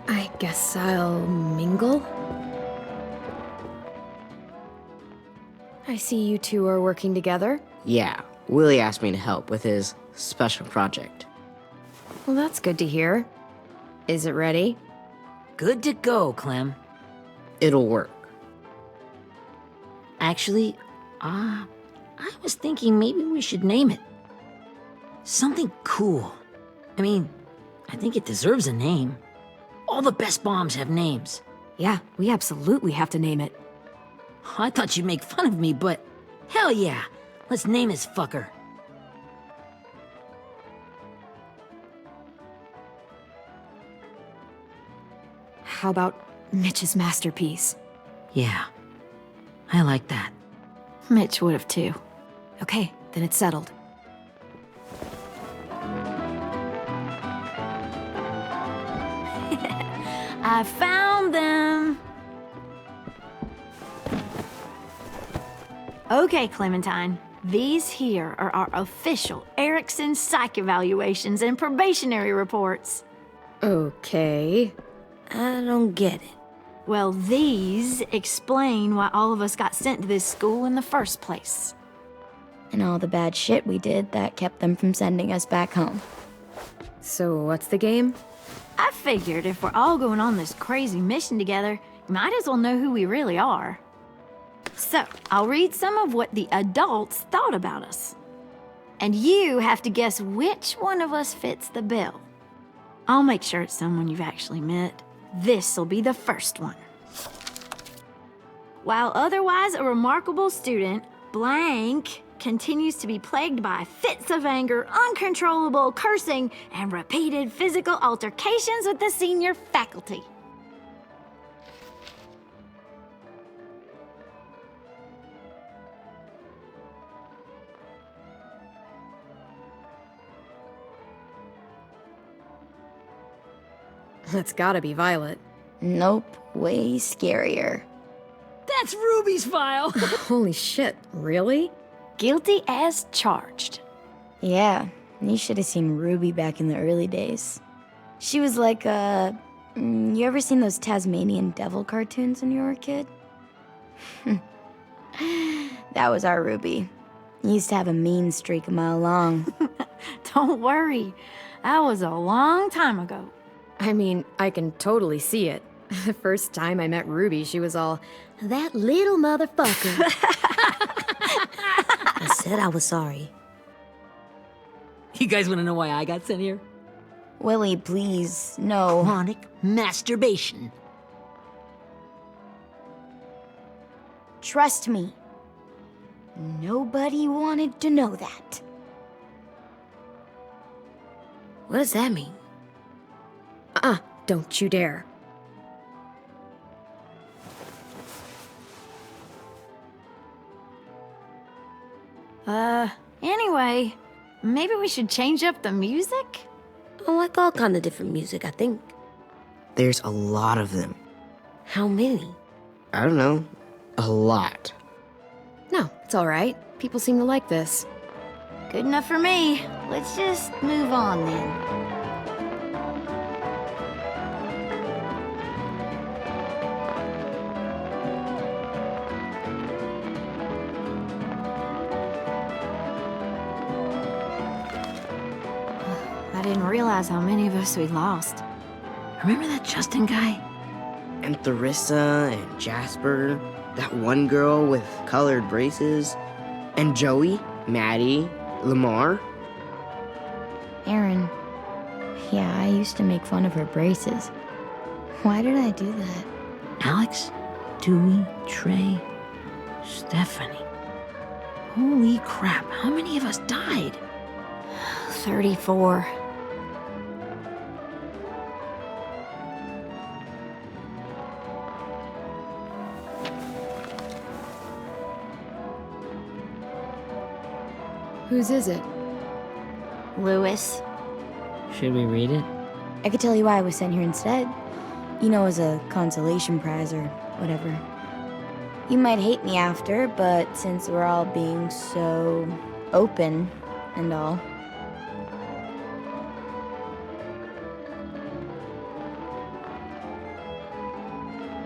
I guess I'll mingle? I see you two are working together. Yeah, Willie asked me to help with his special project. Well, that's good to hear. Is it ready? Good to go, Clem. It'll work. Actually, I was thinking maybe we should name it. Something cool. I mean, I think it deserves a name. All the best bombs have names. Yeah, we absolutely have to name it. I thought you'd make fun of me, but hell yeah. Let's name this fucker. How about Mitch's masterpiece? Yeah, I like that. Mitch would have too. Okay, then it's settled. I found them! Okay, Clementine. These here are our official Erickson psych evaluations and probationary reports. Okay. I don't get it. Well, these explain why all of us got sent to this school in the first place. And all the bad shit we did that kept them from sending us back home. So what's the game? I figured if we're all going on this crazy mission together, you might as well know who we really are. So, I'll read some of what the adults thought about us. And you have to guess which one of us fits the bill. I'll make sure it's someone you've actually met. This'll be the first one. While otherwise a remarkable student, blank continues to be plagued by fits of anger, uncontrollable cursing, and repeated physical altercations with the senior faculty. That's gotta be Violet. Nope, way scarier. That's Ruby's file. Holy shit, really? Guilty as charged. Yeah, you should have seen Ruby back in the early days. She was like you ever seen those Tasmanian devil cartoons when you were a kid? That was our Ruby. Used to have a mean streak a mile long. Don't worry, that was a long time ago. I mean, I can totally see it. The first time I met Ruby, she was all, "That little motherfucker." I said I was sorry. You guys want to know why I got sent here? Willie, please, no. Chronic masturbation. Trust me. Nobody wanted to know that. What does that mean? Don't you dare. Anyway, maybe we should change up the music? I like all kind of different music, I think. There's a lot of them. How many? I don't know. A lot. No, it's all right. People seem to like this. Good enough for me. Let's just move on then. I didn't realize how many of us we lost. Remember that Justin guy? And Theresa and Jasper. That one girl with colored braces. And Joey, Maddie, Lamar. Aaron. Yeah, I used to make fun of her braces. Why did I do that? Alex, Dewey, Trey, Stephanie. Holy crap, how many of us died? 34. Whose is it? Lewis. Should we read it? I could tell you why I was sent here instead. You know, as a consolation prize or whatever. You might hate me after, but since we're all being so open and all.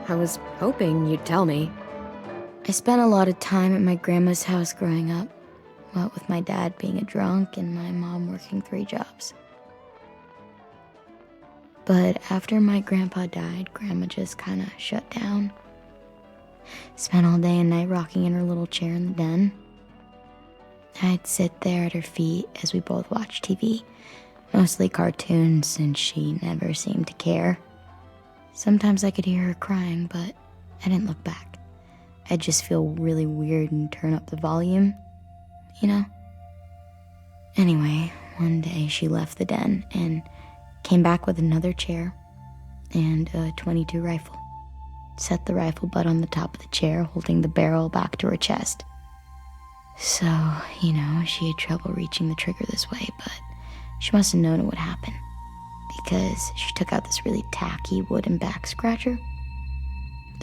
I was hoping you'd tell me. I spent a lot of time at my grandma's house growing up, what with my dad being a drunk and my mom working 3 jobs. But after my grandpa died, Grandma just kinda shut down. Spent all day and night rocking in her little chair in the den. I'd sit there at her feet as we both watched TV, mostly cartoons since she never seemed to care. Sometimes I could hear her crying, but I didn't look back. I'd just feel really weird and turn up the volume, you know? Anyway, one day she left the den and came back with another chair and a .22 rifle. Set the rifle butt on the top of the chair, holding the barrel back to her chest. So, you know, she had trouble reaching the trigger this way, but she must have known it would happen, because she took out this really tacky wooden back scratcher.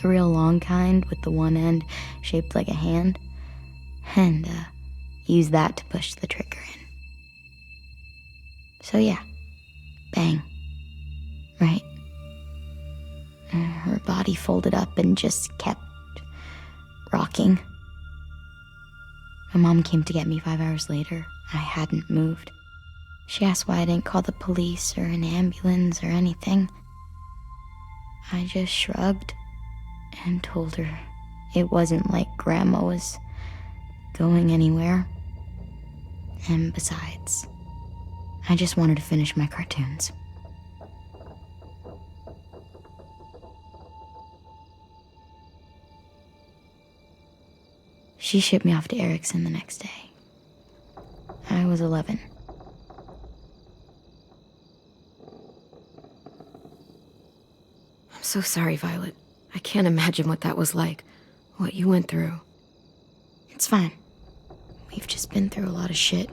The real long kind with the one end shaped like a hand, and used that to push the trigger in. So yeah, bang, right? Her body folded up and just kept rocking. My mom came to get me 5 hours later. I hadn't moved. She asked why I didn't call the police or an ambulance or anything. I just shrugged and told her it wasn't like Grandma was going anywhere. And besides, I just wanted to finish my cartoons. She shipped me off to Erickson the next day. I was 11. I'm so sorry, Violet. I can't imagine what that was like, what you went through. It's fine. We've just been through a lot of shit.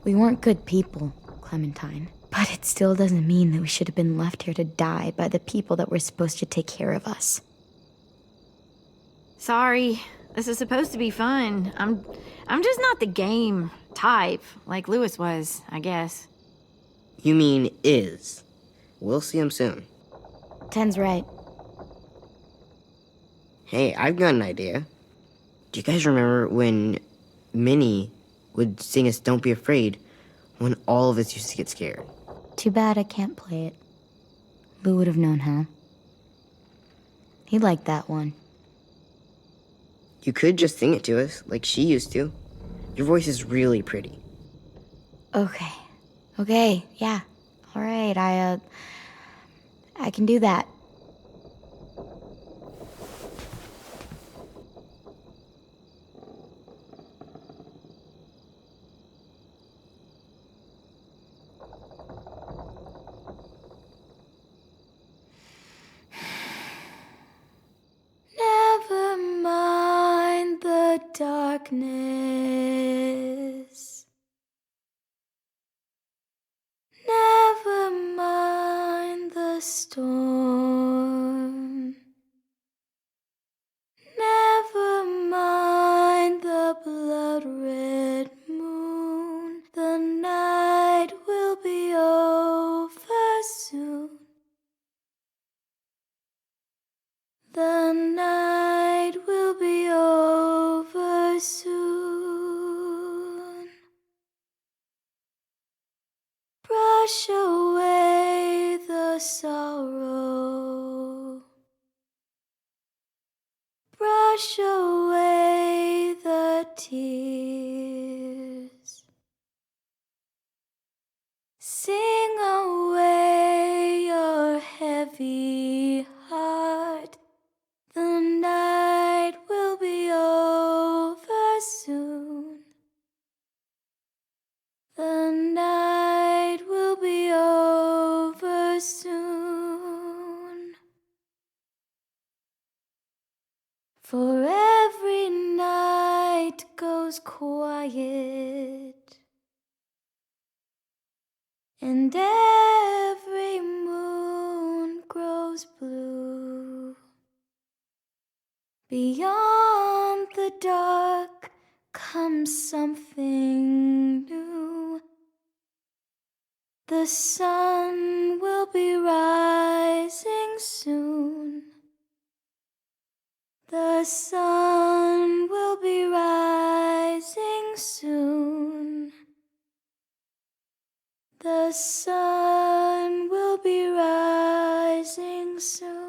We weren't good people, Clementine. But it still doesn't mean that we should have been left here to die by the people that were supposed to take care of us. Sorry. This is supposed to be fun. I'm just not the game type, like Lewis was, I guess. You mean is. We'll see him soon. Ten's right. Hey, I've got an idea. Do you guys remember when Minnie would sing us Don't Be Afraid when all of us used to get scared? Too bad I can't play it. Lou would have known how. He liked that one. You could just sing it to us, like she used to. Your voice is really pretty. Okay, yeah. All right, I can do that. Never mind the darkness. Never mind the storm. Never mind the blood-red moon. The night will be over soon. The night will be over soon. Brush away the sorrow. Brush away the tears. Sing away your heavy heart. The night will be over soon. The night will be over soon. For every night goes quiet, and every moon grows grows blue. Beyond the dark comes something new. The sun will be rising soon. The sun will be rising soon. The sun will be rising soon.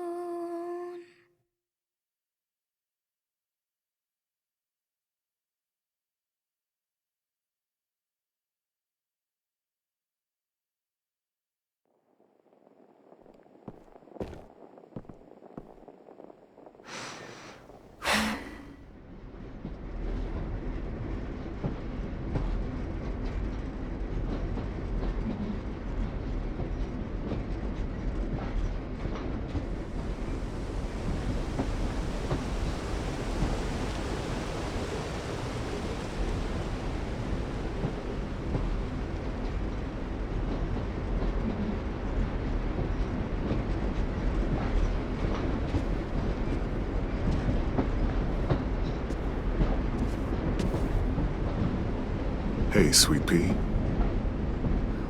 Hey, Sweet Pea.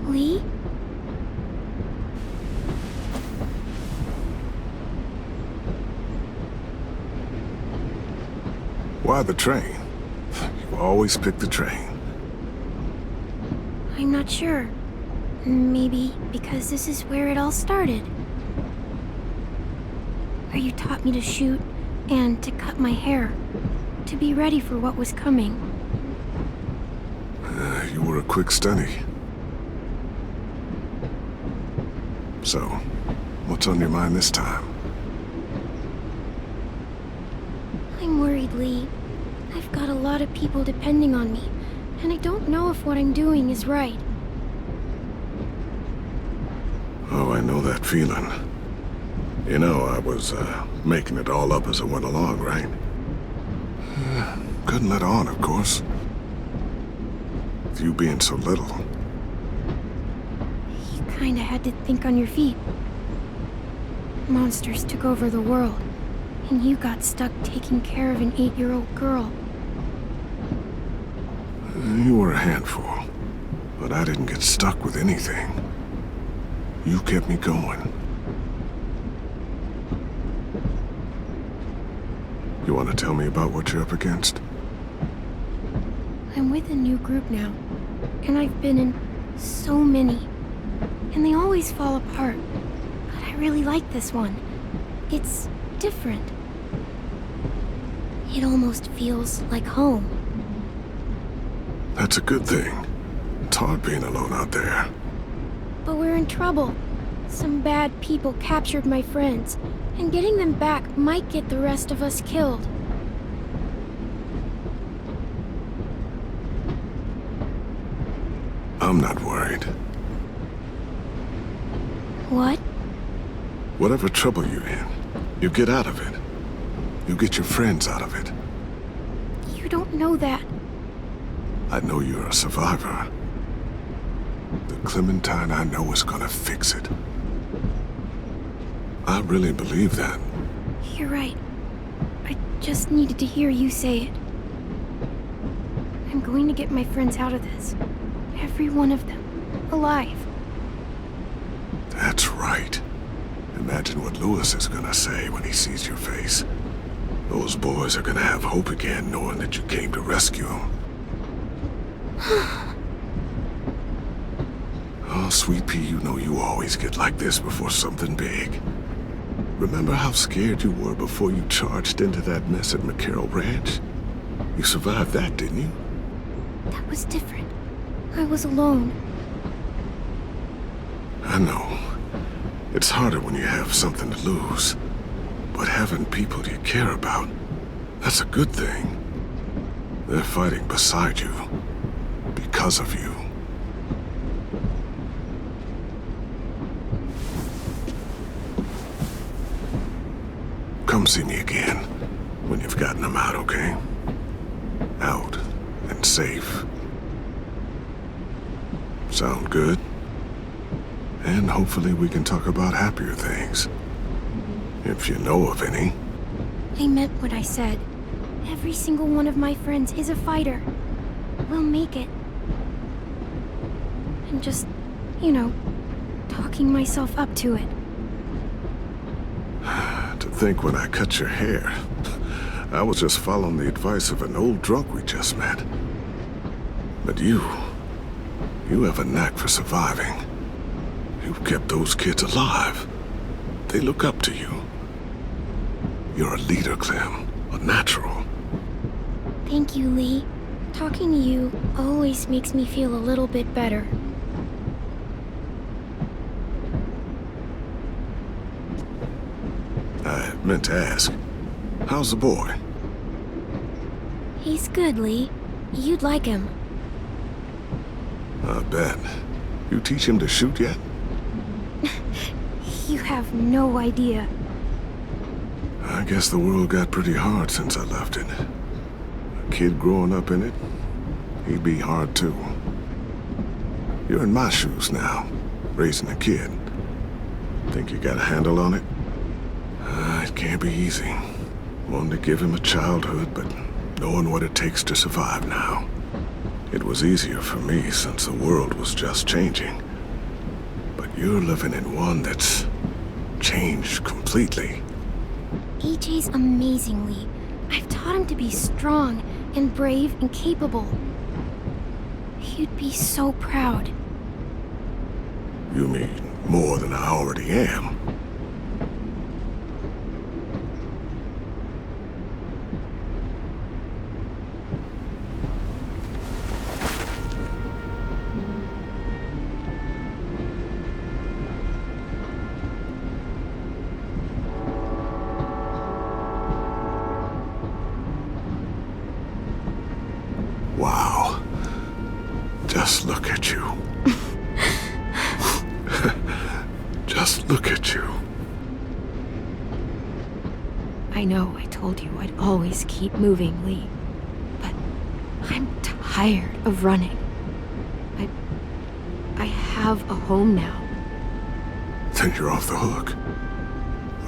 Lee? Why the train? You always pick the train. I'm not sure. Maybe because this is where it all started. Where you taught me to shoot and to cut my hair. To be ready for what was coming. You were a quick study. So, what's on your mind this time? I'm worried, Lee. I've got a lot of people depending on me, and I don't know if what I'm doing is right. Oh, I know that feeling. You know, I was, making it all up as I went along, right? Couldn't let on, of course. With you being so little. You kinda had to think on your feet. Monsters took over the world, and you got stuck taking care of an 8-year-old girl. You were a handful, but I didn't get stuck with anything. You kept me going. You want to tell me about what you're up against? I'm with a new group now, and I've been in so many, and they always fall apart. But I really like this one. It's different. It almost feels like home. That's a good thing. It's hard being alone out there. But we're in trouble. Some bad people captured my friends, and getting them back might get the rest of us killed. I'm not worried. What? Whatever trouble you're in, you get out of it. You get your friends out of it. You don't know that. I know you're a survivor. The Clementine I know is gonna fix it. I really believe that. You're right. I just needed to hear you say it. I'm going to get my friends out of this. Every one of them. Alive. That's right. Imagine what Lewis is gonna say when he sees your face. Those boys are gonna have hope again, knowing that you came to rescue them. Oh, Sweet Pea, you know you always get like this before something big. Remember how scared you were before you charged into that mess at McCarroll Ranch? You survived that, didn't you? That was different. I was alone. I know. It's harder when you have something to lose. But having people you care about, that's a good thing. They're fighting beside you. Because of you. Come see me again when you've gotten them out, okay? Out and safe. Sound good? And hopefully we can talk about happier things. If you know of any. I meant what I said. Every single one of my friends is a fighter. We'll make it. I'm just, talking myself up to it. To think when I cut your hair, I was just following the advice of an old drunk we just met. But you have a knack for surviving. You've kept those kids alive. They look up to you. You're a leader, Clem. A natural. Thank you, Lee. Talking to you always makes me feel a little bit better. I meant to ask, how's the boy? He's good, Lee. You'd like him. I bet. You teach him to shoot yet? You have no idea. I guess the world got pretty hard since I left it. A kid growing up in it, he'd be hard too. You're in my shoes now, raising a kid. Think you got a handle on it? It can't be easy. Wanting to give him a childhood, but knowing what it takes to survive now. It was easier for me since the world was just changing. But you're living in one that's changed completely. AJ's amazing, Lee. I've taught him to be strong and brave and capable. He'd be so proud. You mean more than I already am? Wow. Just look at you. Just look at you. I know I told you I'd always keep moving, Lee. But I'm tired of running. I have a home now. Then you're off the hook.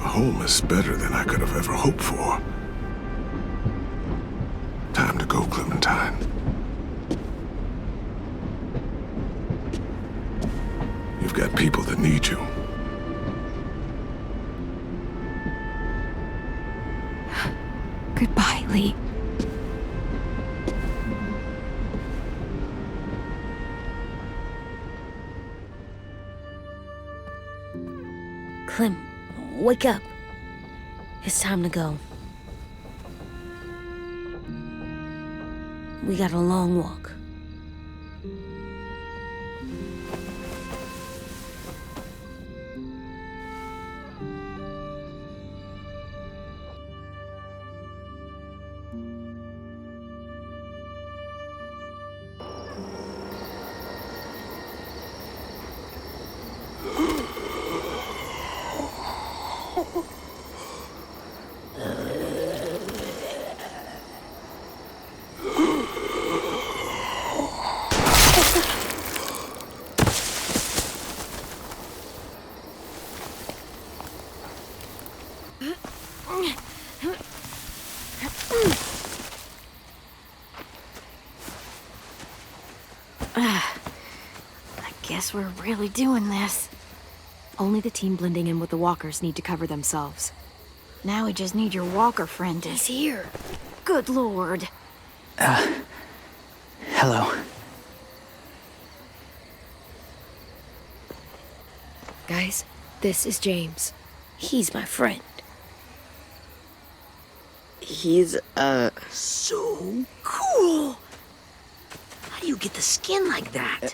A home is better than I could have ever hoped for. Time to go, Clementine. You've got people that need you. Goodbye, Lee. Clem, wake up. It's time to go. We got a long walk. Guess we're really doing this. Only the team blending in with the walkers need to cover themselves. Now we just need your walker friend to... He's here. Good lord. Hello. Guys, this is James. He's my friend. He's, so cool. How do you get the skin like that?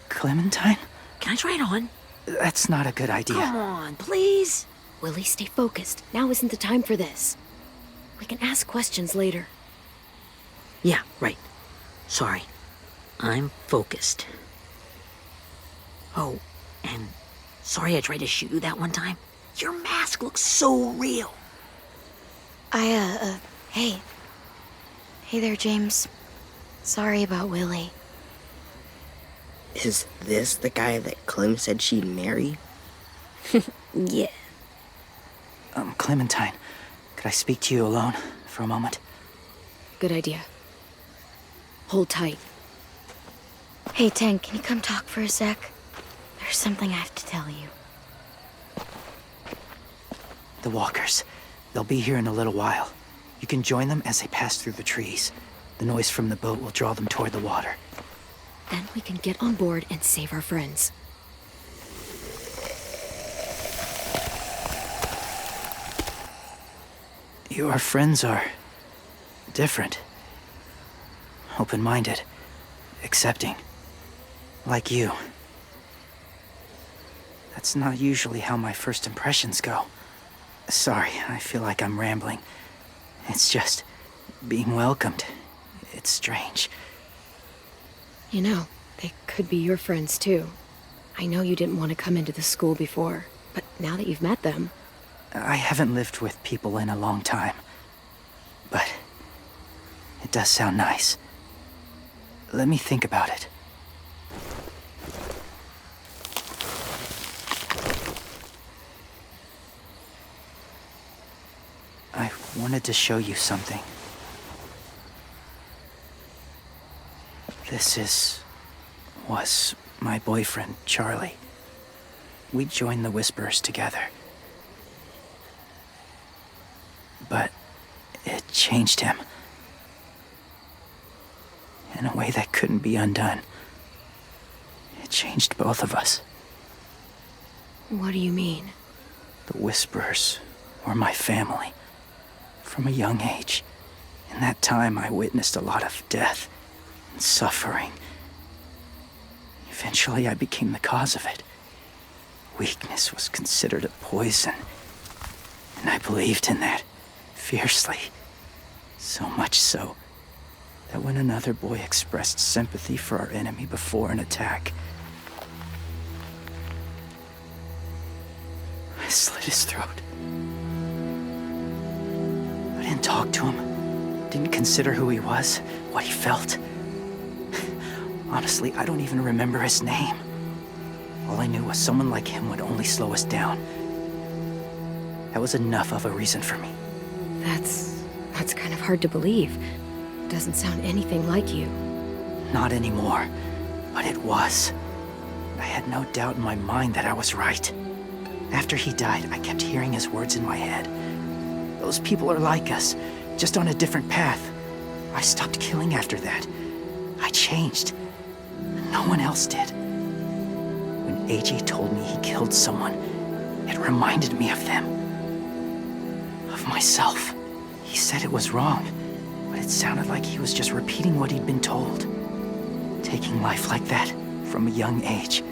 Clementine? Can I try it on? That's not a good idea. Come on, please. Willie, stay focused. Now isn't the time for this. We can ask questions later. Yeah, right. Sorry. I'm focused. Oh, and sorry I tried to shoot you that one time. Your mask looks so real. Hey. Hey there, James. Sorry about Willie. Is this the guy that Clem said she'd marry? Yeah. Clementine, could I speak to you alone for a moment? Good idea. Hold tight. Hey, Tank, can you come talk for a sec? There's something I have to tell you. The walkers. They'll be here in a little while. You can join them as they pass through the trees. The noise from the boat will draw them toward the water. Then we can get on board and save our friends. Your friends are different. Open-minded. Accepting. Like you. That's not usually how my first impressions go. Sorry, I feel like I'm rambling. It's just being welcomed. It's strange. You know, they could be your friends too. I know you didn't want to come into the school before, but now that you've met them... I haven't lived with people in a long time. But it does sound nice. Let me think about it. I wanted to show you something. This was my boyfriend, Charlie. We joined the Whisperers together. But it changed him. In a way that couldn't be undone. It changed both of us. What do you mean? The Whisperers were my family. From a young age. In that time, I witnessed a lot of death and suffering. Eventually, I became the cause of it. Weakness was considered a poison. And I believed in that, fiercely. So much so, that when another boy expressed sympathy for our enemy before an attack, I slit his throat. I didn't talk to him, didn't consider who he was, what he felt. Honestly, I don't even remember his name. All I knew was someone like him would only slow us down. That was enough of a reason for me. That's kind of hard to believe. Doesn't sound anything like you. Not anymore, but it was. I had no doubt in my mind that I was right. After he died, I kept hearing his words in my head. Those people are like us, just on a different path. I stopped killing after that. I changed. No one else did. When AJ told me he killed someone, it reminded me of them. Of myself. He said it was wrong, but it sounded like he was just repeating what he'd been told. Taking life like that, from a young age,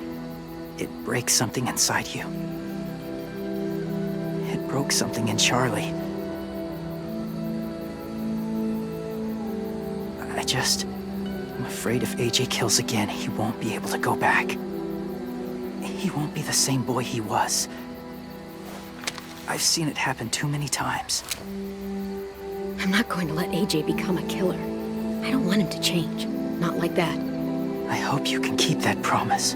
it breaks something inside you. It broke something in Charlie. I'm afraid if AJ kills again, he won't be able to go back. He won't be the same boy he was. I've seen it happen too many times. I'm not going to let AJ become a killer. I don't want him to change. Not like that. I hope you can keep that promise.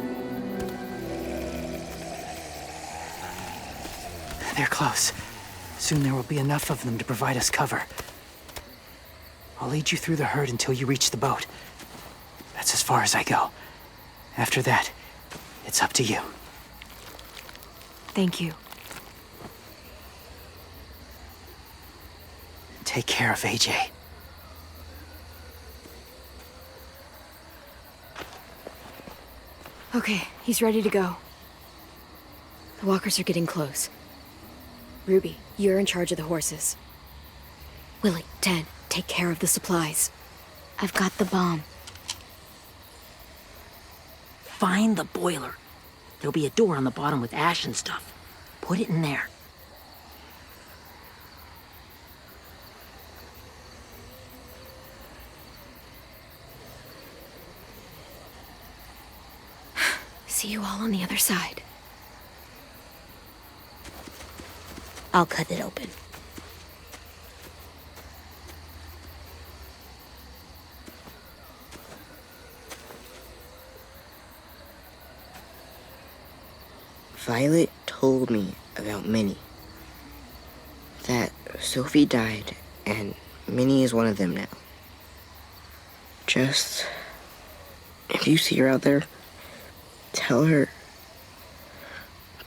They're close. Soon there will be enough of them to provide us cover. I'll lead you through the herd until you reach the boat. That's as far as I go. After that, it's up to you. Thank you. Take care of AJ. Okay, he's ready to go. The walkers are getting close. Ruby, you're in charge of the horses. Willie, Ted, take care of the supplies. I've got the bomb. Find the boiler. There'll be a door on the bottom with ash and stuff. Put it in there. See you all on the other side. I'll cut it open. Violet told me about Minnie. That Sophie died, and Minnie is one of them now. Just, if you see her out there, tell her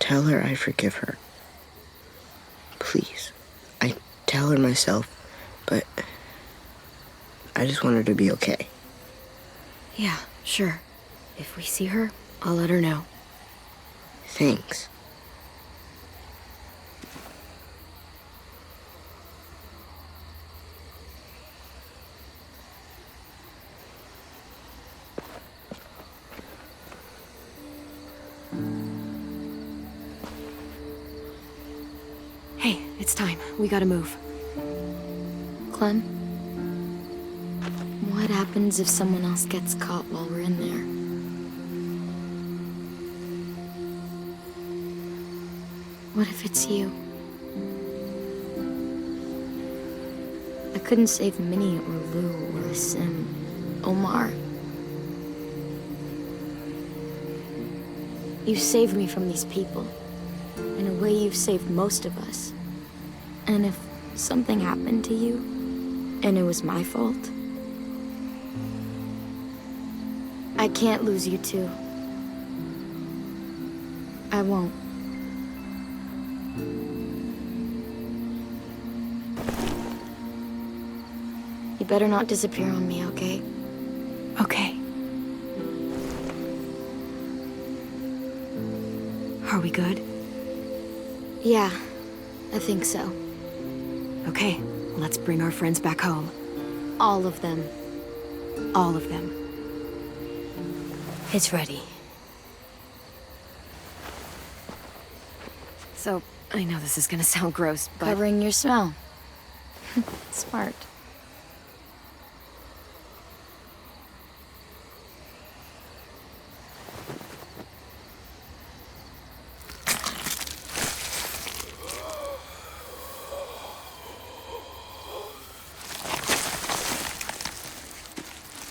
I forgive her. Please. I tell her myself, but I just want her to be okay. Yeah, sure. If we see her, I'll let her know. Thanks. Hey, it's time. We gotta move. Clem? What happens if someone else gets caught while we're in there? What if it's you? I couldn't save Minnie or Lou or Sim, Omar. You saved me from these people. In a way, you've saved most of us. And if something happened to you, and it was my fault, I can't lose you too. I won't. You better not disappear on me, okay? Okay. Are we good? Yeah, I think so. Okay, let's bring our friends back home. All of them. All of them. It's ready. So, I know this is gonna sound gross, but... Covering your smell. Smart.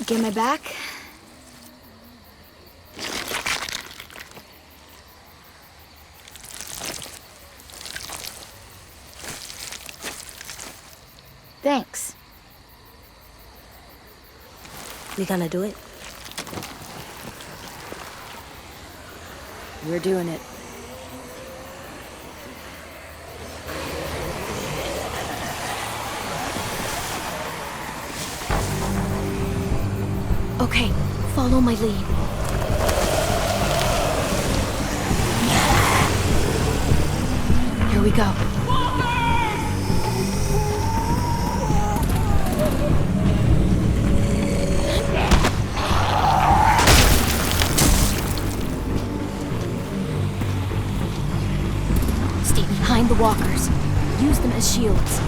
Get my back? Thanks. We gonna do it? We're doing it. Okay, follow my lead. Here we go. Stay behind the walkers. Use them as shields.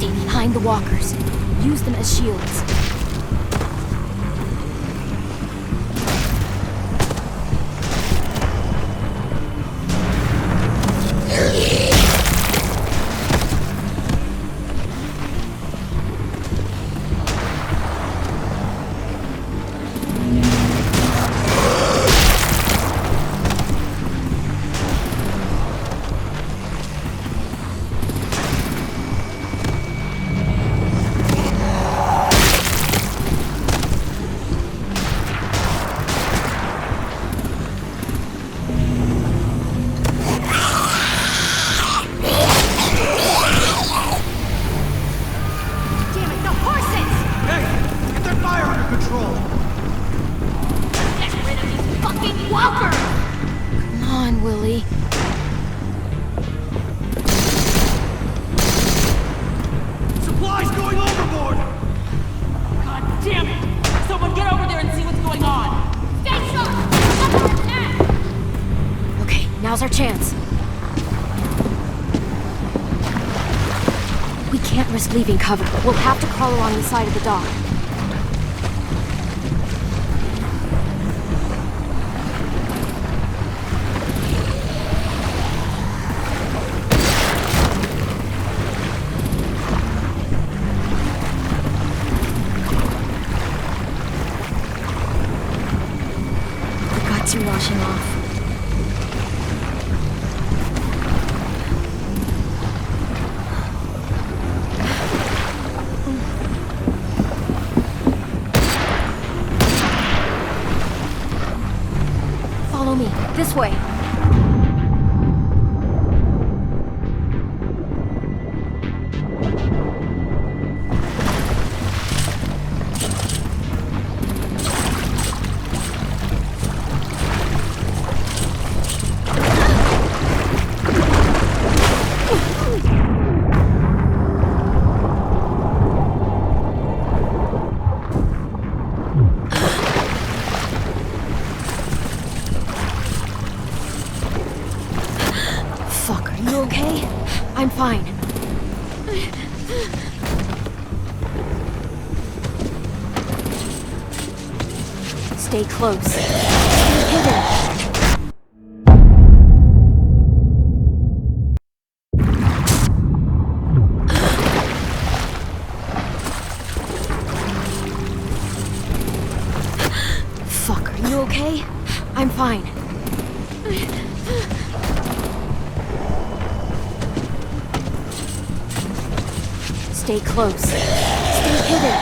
Behind the walkers. Use them as shields. on, Willie. Supplies going overboard! God damn it! Someone get over there and see what's going on! Stay sharp! Something attack! Okay, now's our chance. We can't risk leaving cover. We'll have to crawl along the side of the dock. The guts are washing off. Follow me. This way. Fuck, are you okay? I'm fine. Stay close. Stay hidden. Fuck, are you okay? I'm fine. Stay close. Stay hidden.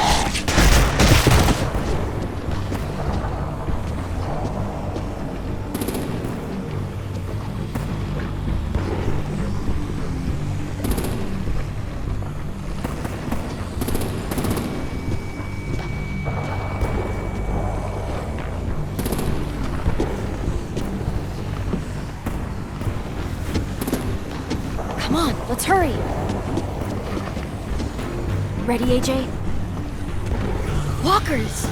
Come on, let's hurry. Ready, AJ? Walkers!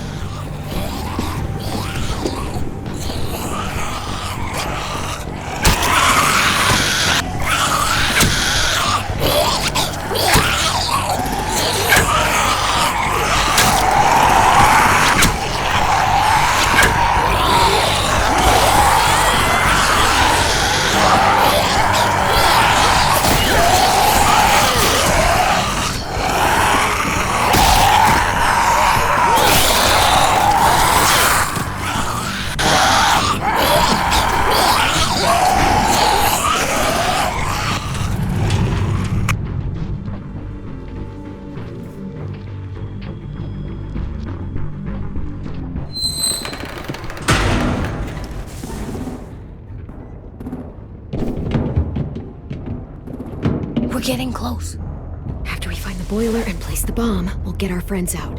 We're getting close. After we find the boiler and place the bomb, we'll get our friends out.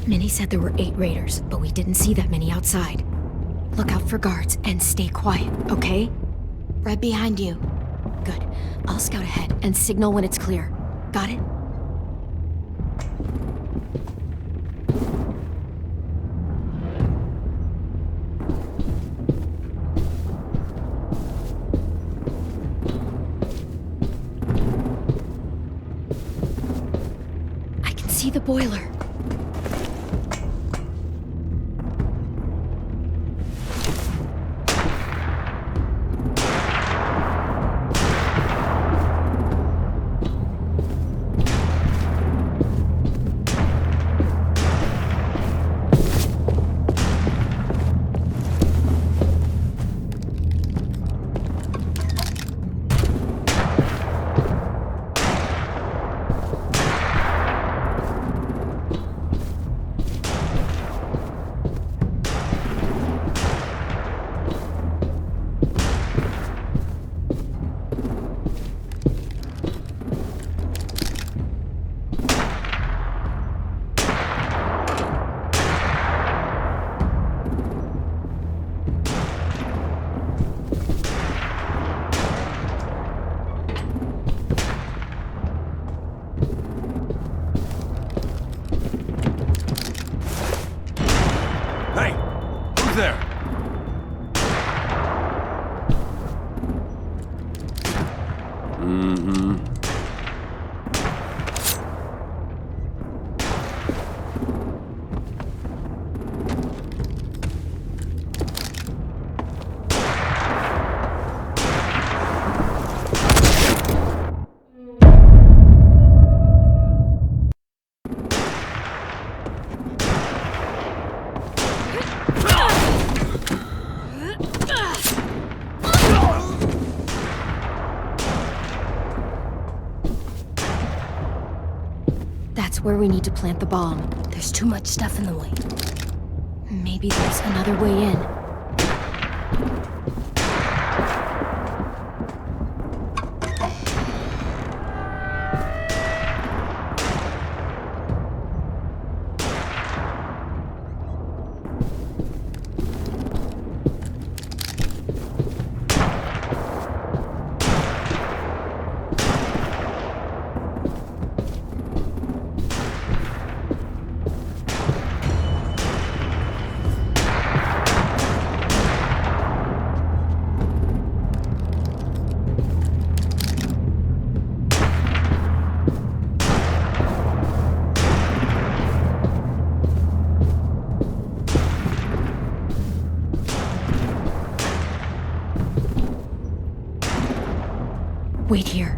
Minnie said there were 8 raiders, but we didn't see that many outside. Look out for guards and stay quiet, okay? Right behind you. Good. I'll scout ahead and signal when it's clear. Got it? I can see the boiler. That's where we need to plant the bomb. There's too much stuff in the way. Maybe there's another way in. Wait here.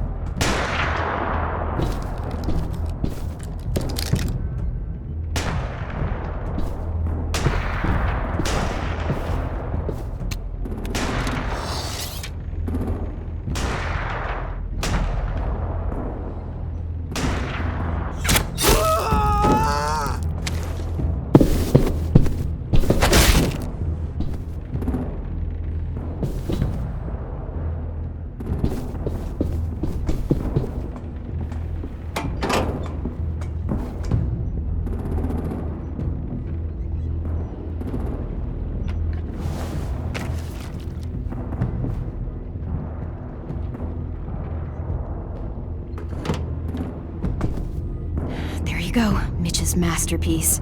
Go, Mitch's masterpiece.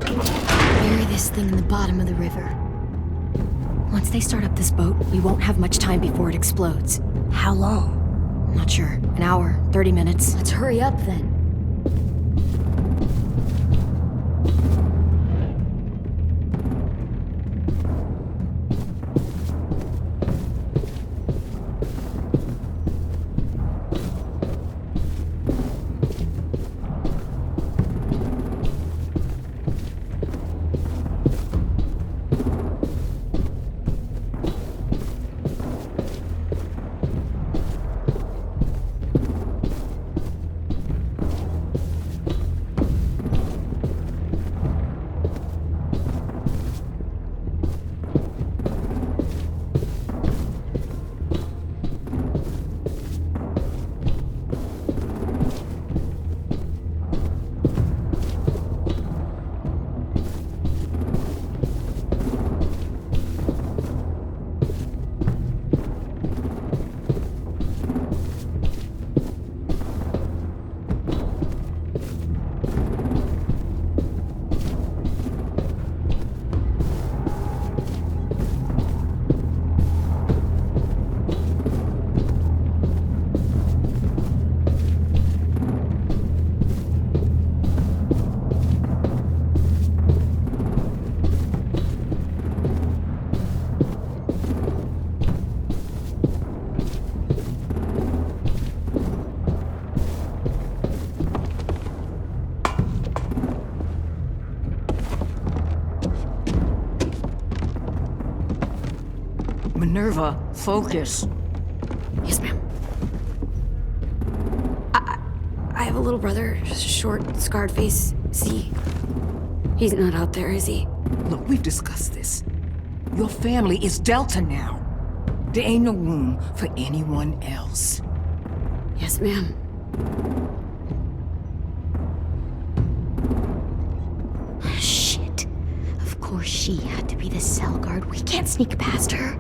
Bury this thing in the bottom of the river. Once they start up this boat, we won't have much time before it explodes. How long? Not sure. An hour, 30 minutes. Let's hurry up then. Minerva, focus. Yes, ma'am. I have a little brother, short, scarred face. See? He's not out there, is he? Look, we've discussed this. Your family is Delta now. There ain't no room for anyone else. Yes, ma'am. Shit. Of course she had to be the cell guard. We can't sneak past her.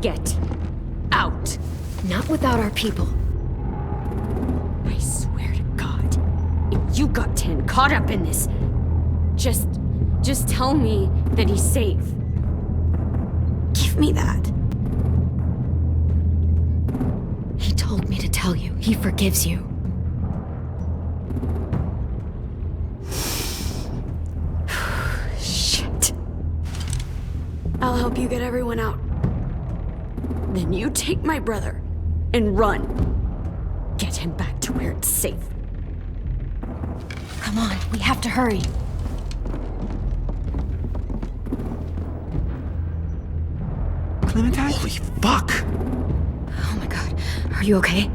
Get out. Not without our people. I swear to God, if you got 10 caught up in this, just Just tell me that he's safe. Give me that. He told me to tell you. He forgives you. Shit. I'll help you get everyone out. Then you take my brother and run. Get him back to where it's safe. Come on, we have to hurry. Clementine? Holy fuck! Oh my god. Are you okay?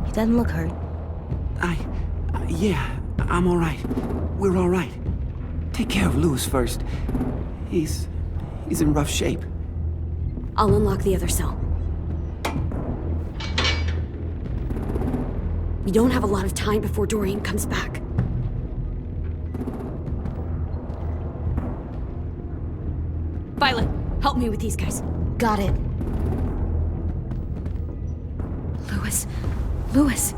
He doesn't look hurt. Yeah, I'm alright. We're alright. Take care of Louis first. He's in rough shape. I'll unlock the other cell. We don't have a lot of time before Dorian comes back. Violet, help me with these guys. Got it. Louis.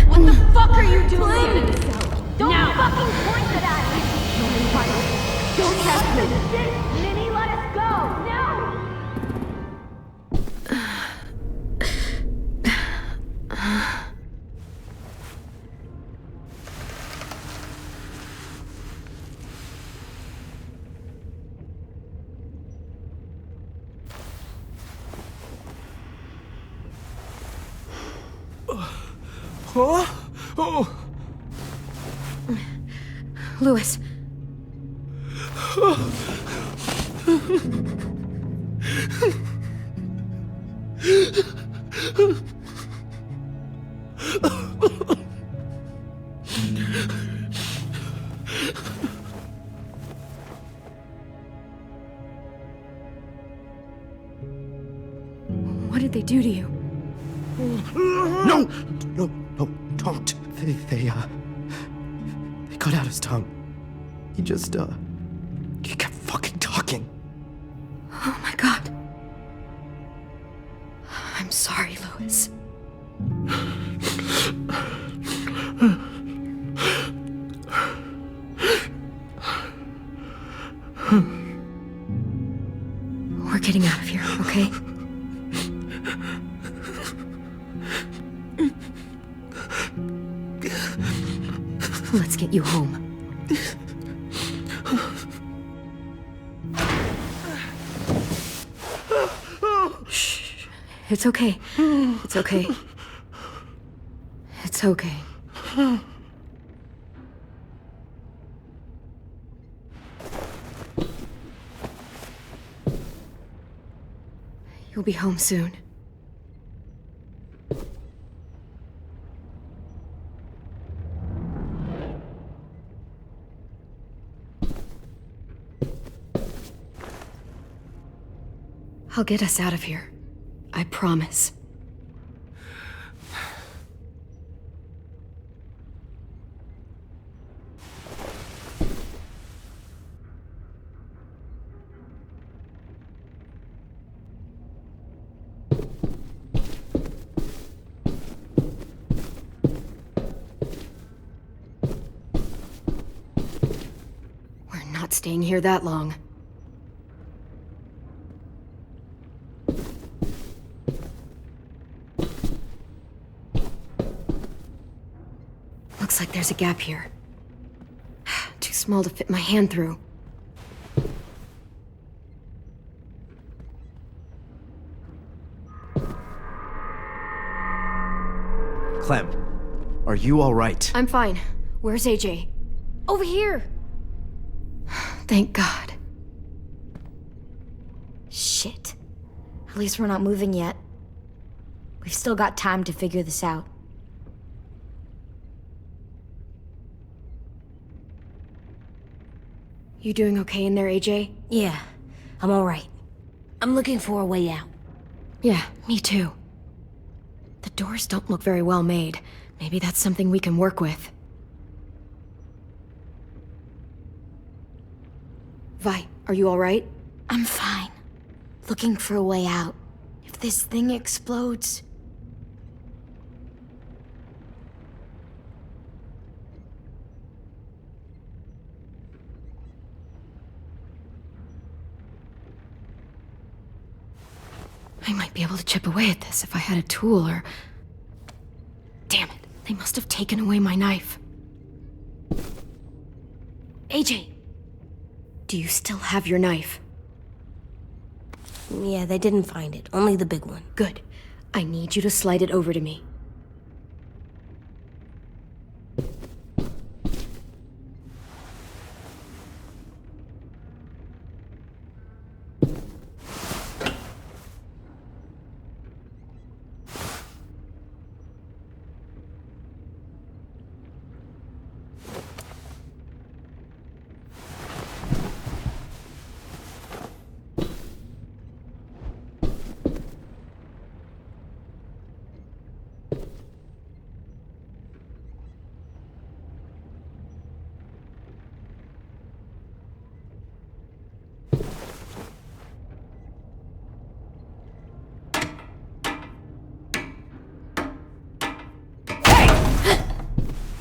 What the fuck are you doing? Don't fucking point that at me! Don't test me! Minnie, let us go! Louis. What did they do to you? No, don't. They cut out his tongue. He kept fucking talking. Oh my god. I'm sorry, Louis. We're getting out of here, okay? Let's get you home. Shh. It's okay. It's okay. It's okay. You'll be home soon. I'll get us out of here. I promise. We're not staying here that long. Looks like there's a gap here. Too small to fit my hand through. Clem, are you all right? I'm fine. Where's AJ? Over here! Thank God. Shit. At least we're not moving yet. We've still got time to figure this out. You doing okay in there, AJ? Yeah, I'm alright. I'm looking for a way out. Yeah, me too. The doors don't look very well made. Maybe that's something we can work with. Vi, are you alright? I'm fine. Looking for a way out. If this thing explodes... I might be able to chip away at this if I had a tool or... Damn it, they must have taken away my knife. AJ! Do you still have your knife? Yeah, they didn't find it. Only the big one. Good. I need you to slide it over to me.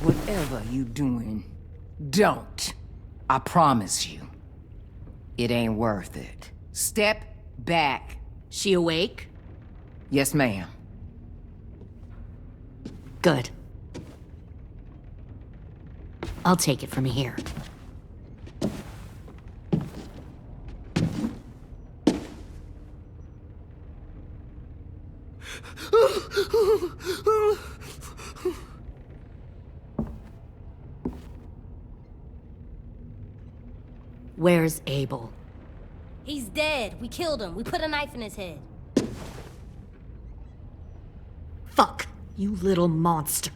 Whatever you doing, don't. I promise you. It ain't worth it. Step back. She awake? Yes, ma'am. Good. I'll take it from here. Where's Abel? He's dead. We killed him. We put a knife in his head. Fuck, you little monster.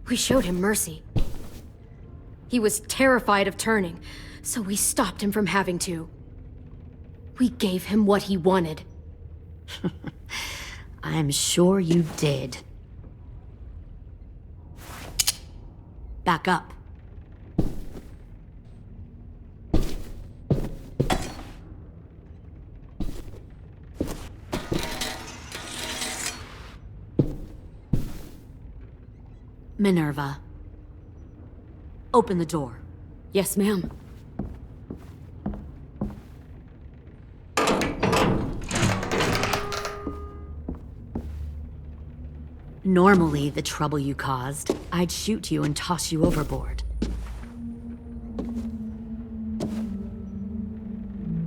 We showed him mercy. He was terrified of turning, so we stopped him from having to. We gave him what he wanted. I'm sure you did. Back up. Minerva. Open the door. Yes, ma'am. Normally, the trouble you caused, I'd shoot you and toss you overboard.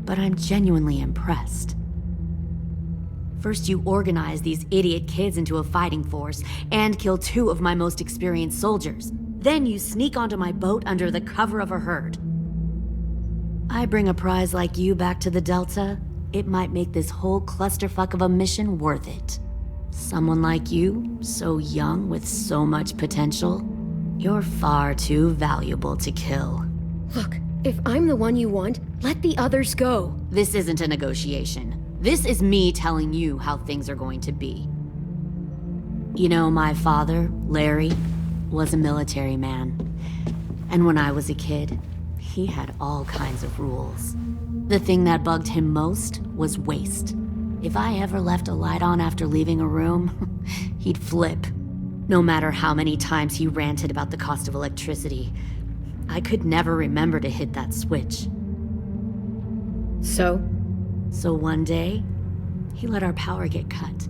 But I'm genuinely impressed. First, you organize these idiot kids into a fighting force and kill 2 of my most experienced soldiers. Then you sneak onto my boat under the cover of a herd. I bring a prize like you back to the Delta, it might make this whole clusterfuck of a mission worth it. Someone like you, so young with so much potential, you're far too valuable to kill. Look, if I'm the one you want, let the others go. This isn't a negotiation. This is me telling you how things are going to be. You know, my father, Larry, was a military man. And when I was a kid, he had all kinds of rules. The thing that bugged him most was waste. If I ever left a light on after leaving a room, he'd flip. No matter how many times he ranted about the cost of electricity, I could never remember to hit that switch. So one day, he let our power get cut.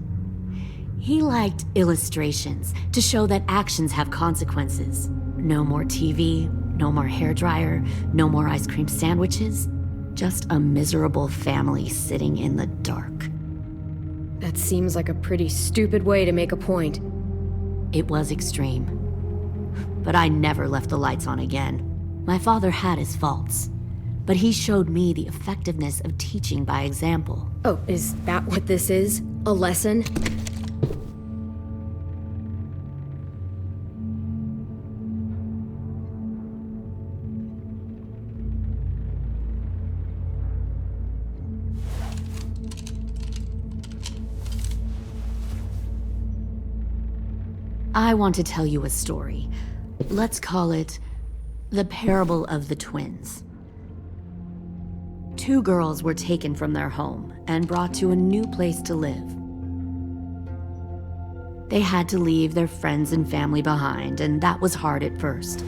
He liked illustrations to show that actions have consequences. No more TV, no more hairdryer, no more ice cream sandwiches. Just a miserable family sitting in the dark. That seems like a pretty stupid way to make a point. It was extreme. But I never left the lights on again. My father had his faults, but he showed me the effectiveness of teaching by example. Oh, is that what this is? A lesson? I want to tell you a story. Let's call it the Parable of the Twins. 2 girls were taken from their home and brought to a new place to live. They had to leave their friends and family behind, and that was hard at first.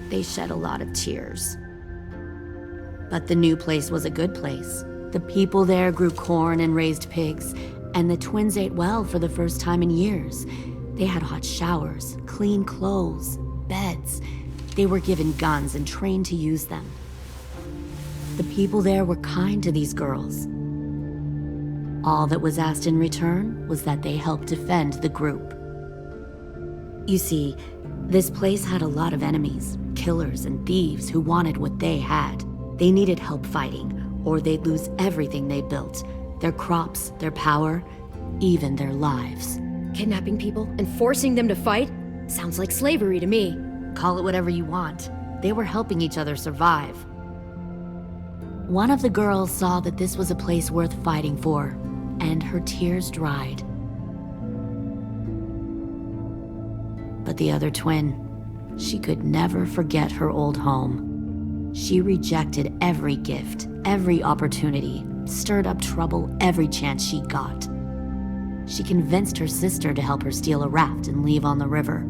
They shed a lot of tears. But the new place was a good place. The people there grew corn and raised pigs, and the twins ate well for the first time in years. They had hot showers, clean clothes, beds. They were given guns and trained to use them. The people there were kind to these girls. All that was asked in return was that they help defend the group. You see, this place had a lot of enemies, killers and thieves who wanted what they had. They needed help fighting, or they'd lose everything they built. Their crops, their power, even their lives. Kidnapping people and forcing them to fight? Sounds like slavery to me. Call it whatever you want. They were helping each other survive. One of the girls saw that this was a place worth fighting for, and her tears dried. But the other twin, she could never forget her old home. She rejected every gift, every opportunity, stirred up trouble every chance she got. She convinced her sister to help her steal a raft and leave on the river.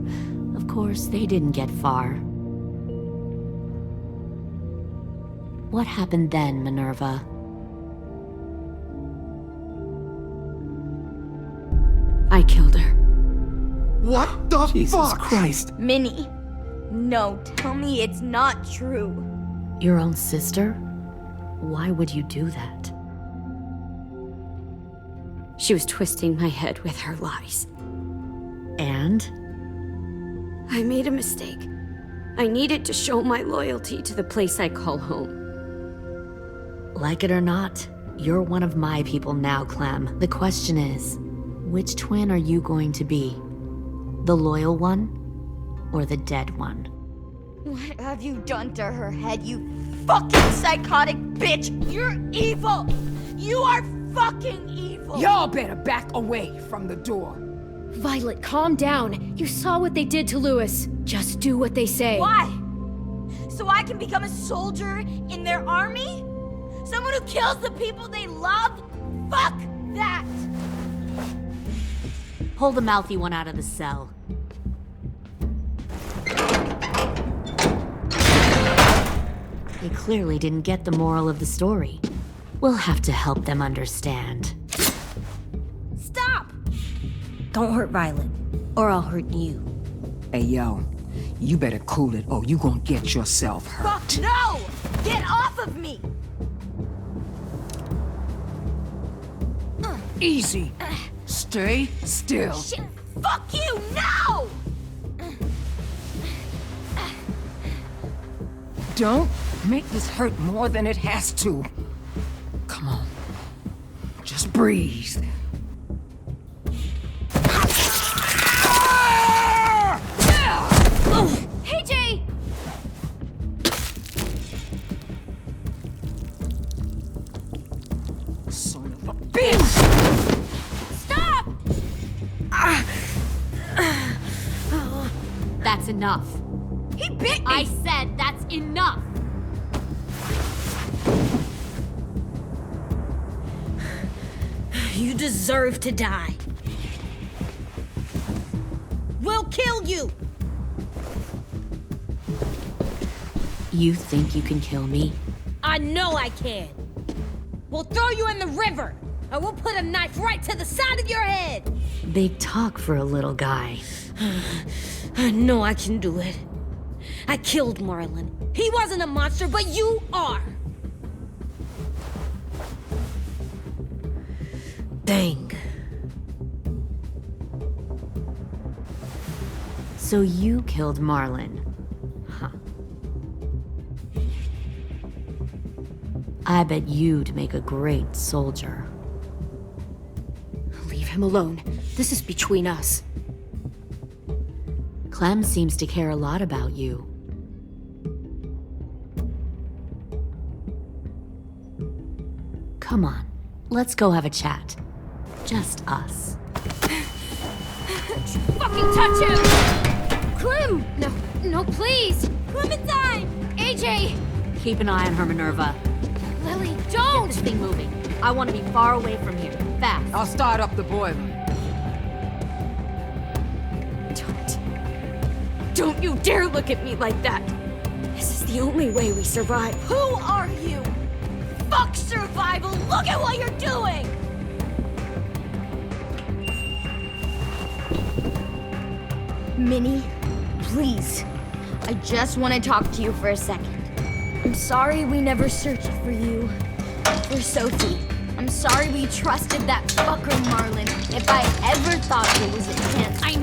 Of course, they didn't get far. What happened then, Minerva? I killed her. What the Jesus fuck? Christ. Minnie, no, tell me it's not true. Your own sister? Why would you do that? She was twisting my head with her lies. And? I made a mistake. I needed to show my loyalty to the place I call home. Like it or not, you're one of my people now, Clem. The question is, which twin are you going to be? The loyal one, or the dead one? What have you done to her head, you fucking psychotic bitch? You're evil! You are fucking evil! Y'all better back away from the door. Violet, calm down. You saw what they did to Louis. Just do what they say. Why? So I can become a soldier in their army? Someone who kills the people they love? Fuck that! Pull the mouthy one out of the cell. They clearly didn't get the moral of the story. We'll have to help them understand. Stop! Don't hurt Violet, or I'll hurt you. Hey, yo, you better cool it or you gonna get yourself hurt. Fuck no! Get off of me! Easy. Stay still. Shit! Fuck you! No! Don't make this hurt more than it has to. Come on. Just breathe. Hey, Jay! Son of a bitch! Stop! That's enough. He bit me! I said that's enough! You deserve to die. We'll kill you! You think you can kill me? I know I can. We'll throw you in the river, and we'll put a knife right to the side of your head. Big talk for a little guy. I know I can do it. I killed Marlon. He wasn't a monster, but you are. Dang. So you killed Marlon. Huh. I bet you'd make a great soldier. Leave him alone. This is between us. Clem seems to care a lot about you. Come on, let's go have a chat. Just us. Fucking touch him! Clem! No, please! Clementine! AJ! Keep an eye on her, Minerva. Lily, Get don't! this thing moving. I want to be far away from here. Fast. I'll start up the boiler. Don't you dare look at me like that! This is the the only way we survive. Who are you? Fuck survival! Look at what you're doing! Minnie, please. I just want to talk to you for a second. I'm sorry we never searched for you. For Sophie. I'm sorry we trusted that fucker Marlon. If I ever thought there was a chance. I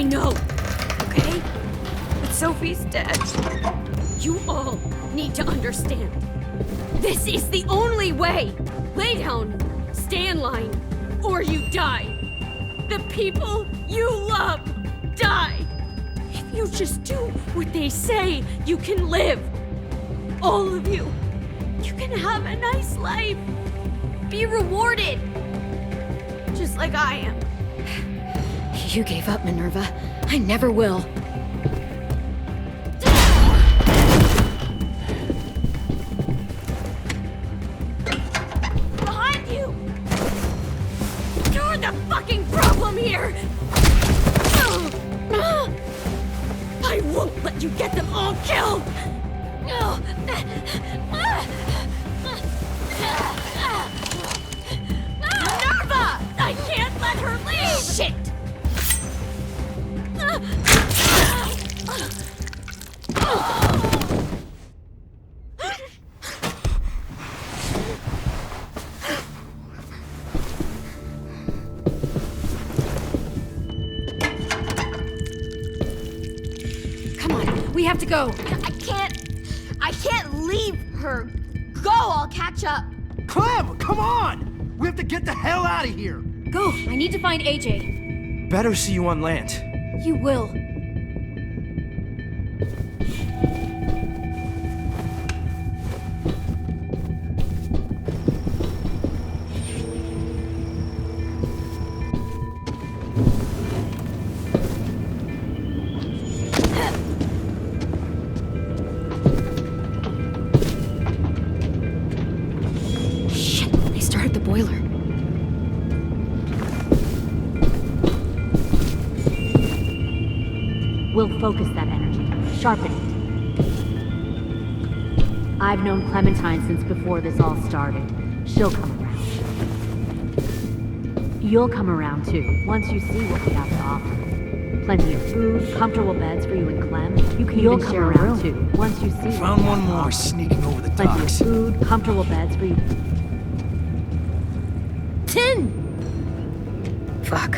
know, okay? But Sophie's dead. You all need to understand. This is the only way! Lay down, stay in line, or you die. The people you love die. If you just do what they say, you can live. All of you. You can have a nice life. Be rewarded. Just like I am. You gave up, Minerva. I never will. Behind you! You're the fucking problem here! I won't let you get them all killed! Minerva! I can't let her leave! Shit! Come on, we have to go. I can't leave her. Go, I'll catch up. Clem, come on! We have to get the hell out of here! Go, I need to find AJ. Better see you on land. You will. Shit, they started the boiler. We'll focus that energy, sharpen it. I've known Clementine since before this all started. She'll come around. You'll come around too, once you see what we have to offer. Plenty of food, comfortable beds for you and Clem. You'll come around too, once you see Found one more sneaking over the Plenty docks. of food, comfortable beds for you. 10! Fuck.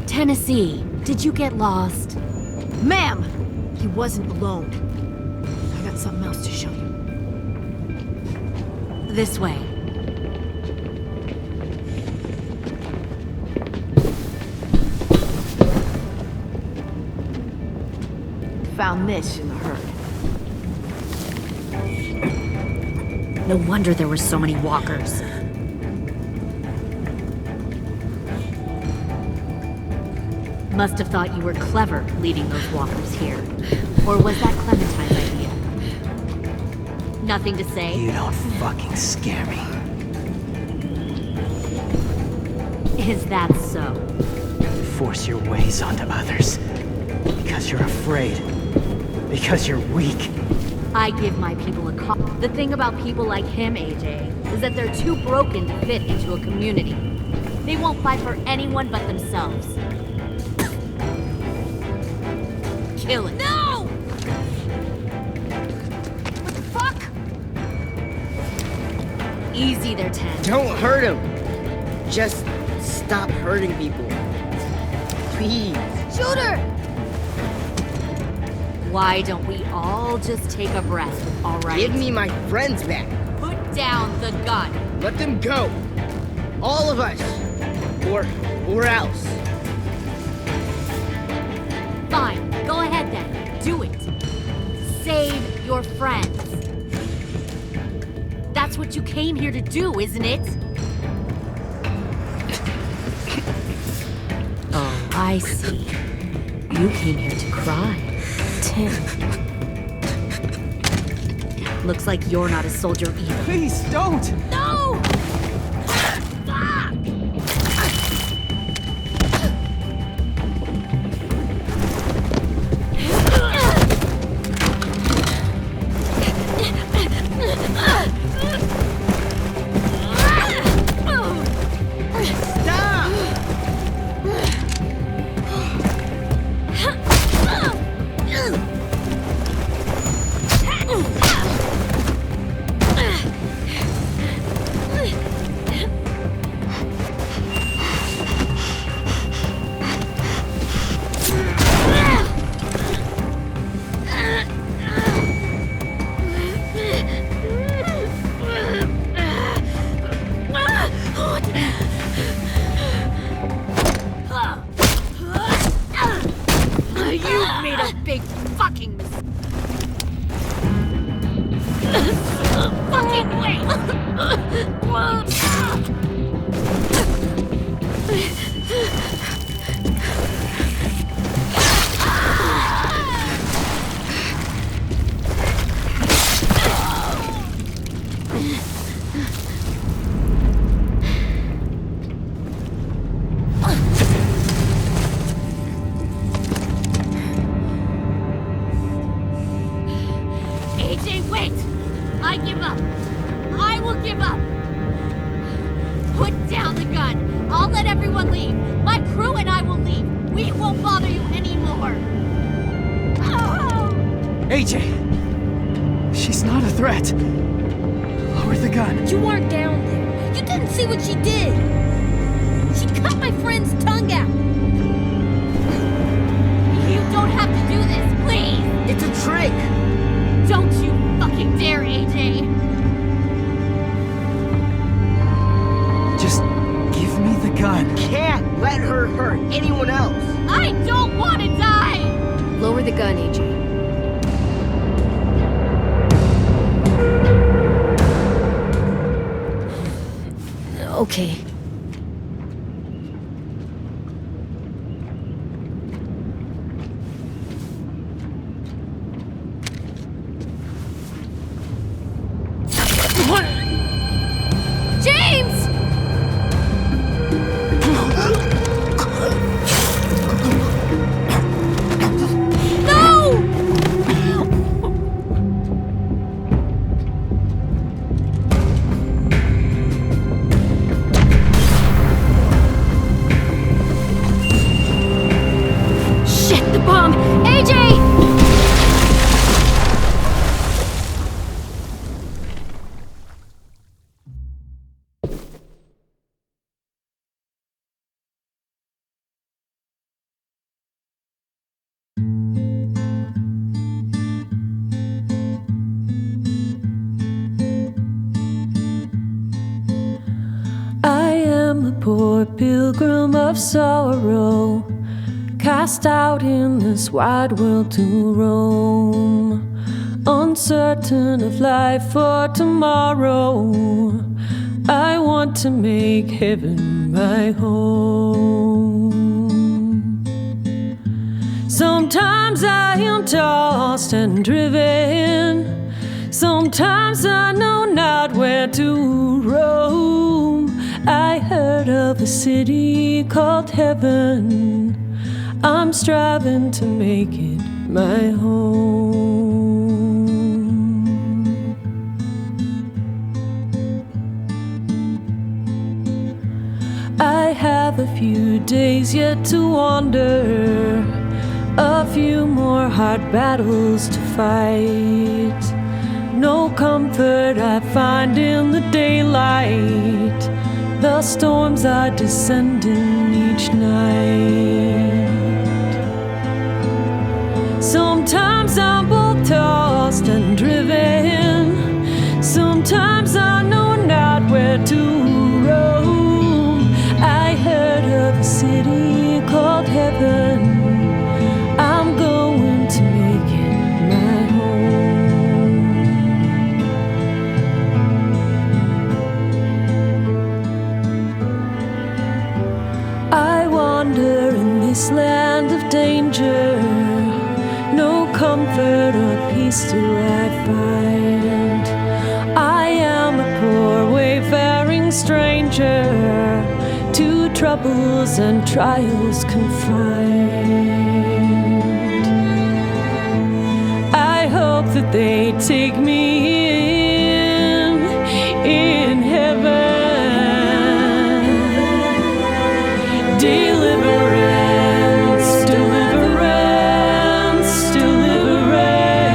Tennessee, did you get lost? Ma'am! He wasn't alone. I got something else to show you. This way. Found this in the herd. No wonder there were so many walkers. Must have thought you were clever leading those walkers here. Or was that Clementine's idea? Nothing to say? You don't fucking scare me. Is that so? You force your ways onto others. Because you're afraid. Because you're weak. I give my people a call. The thing about people like him, AJ, is that they're too broken to fit into a community. They won't fight for anyone but themselves. Kill it. No! What the fuck? Easy there, 10. Don't hurt him. Just stop hurting people. Please. Shoot her! Why don't we all just take a breath, all right? Give me my friends back. Put down the gun. Let them go. All of us. Or else. Fine, go ahead then. Do it. Save your friends. That's what you came here to do, isn't it? Oh, I see. You came here to cry. Tim. Looks like you're not a soldier either. Please, don't! No! Fuck! let everyone leave. My crew and I will leave. We won't bother you anymore. Oh! AJ! She's not a threat. Lower the gun. You weren't down there. You didn't see what she did. She cut my friend's tongue out. You don't have to do this, please. It's a trick. Don't you fucking dare, AJ. Just give me the gun. Can't let her hurt anyone else. I don't want to die. Lower the gun, AJ. Okay. James! Poor pilgrim of sorrow, cast out in this wide world to roam, uncertain of life for tomorrow. I want to make heaven my home. Sometimes I am tossed and driven, sometimes I know not where to roam. I heard of a city called heaven. I'm striving to make it my home. I have a few days yet to wander, a few more hard battles to fight. No comfort I find in the daylight. The storms are descending each night. Sometimes I'm both tossed and driven, sometimes I know not where to roam. I heard of a city called heaven. I'm going to make it my home. I wander in this land of danger. No comfort or peace do I find. I am a poor wayfaring stranger, to troubles and trials confined. I hope that they take me in heaven. Deliverance, deliverance, deliverance.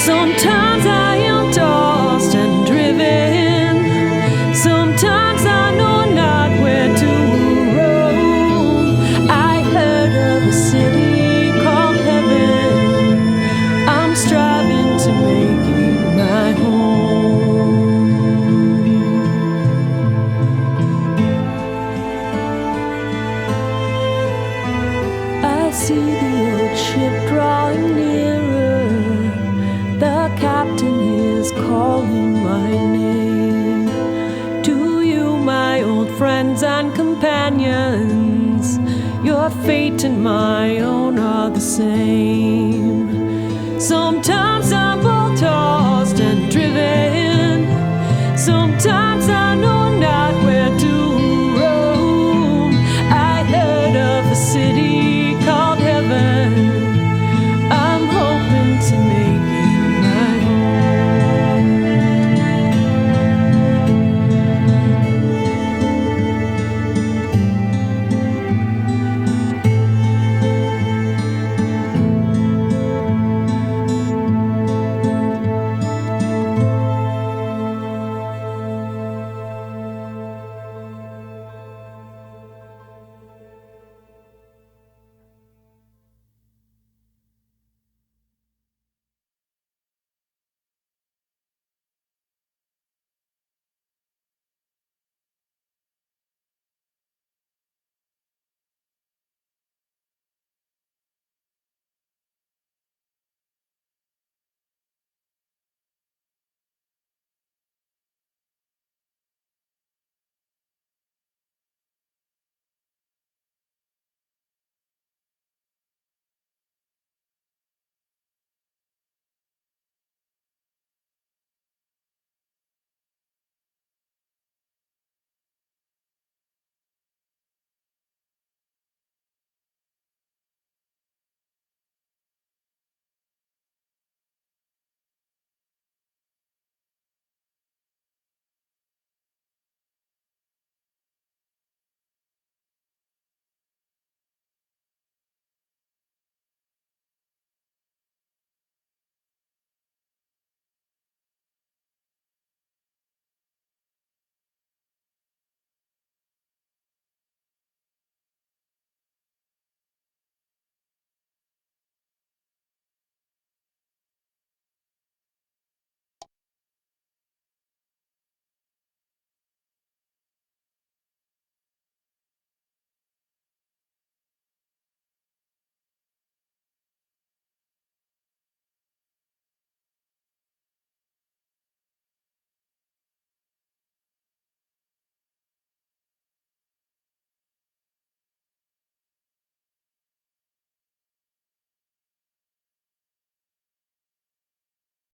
Sometimes I am tossed and driven, sometimes I know not where to roam. I heard of a city called heaven. I'm striving to make it my home. I see the old ship drawing nearer. The captain is calling my name. To you, my old friends and companions, your fate and my own are the same. Sometimes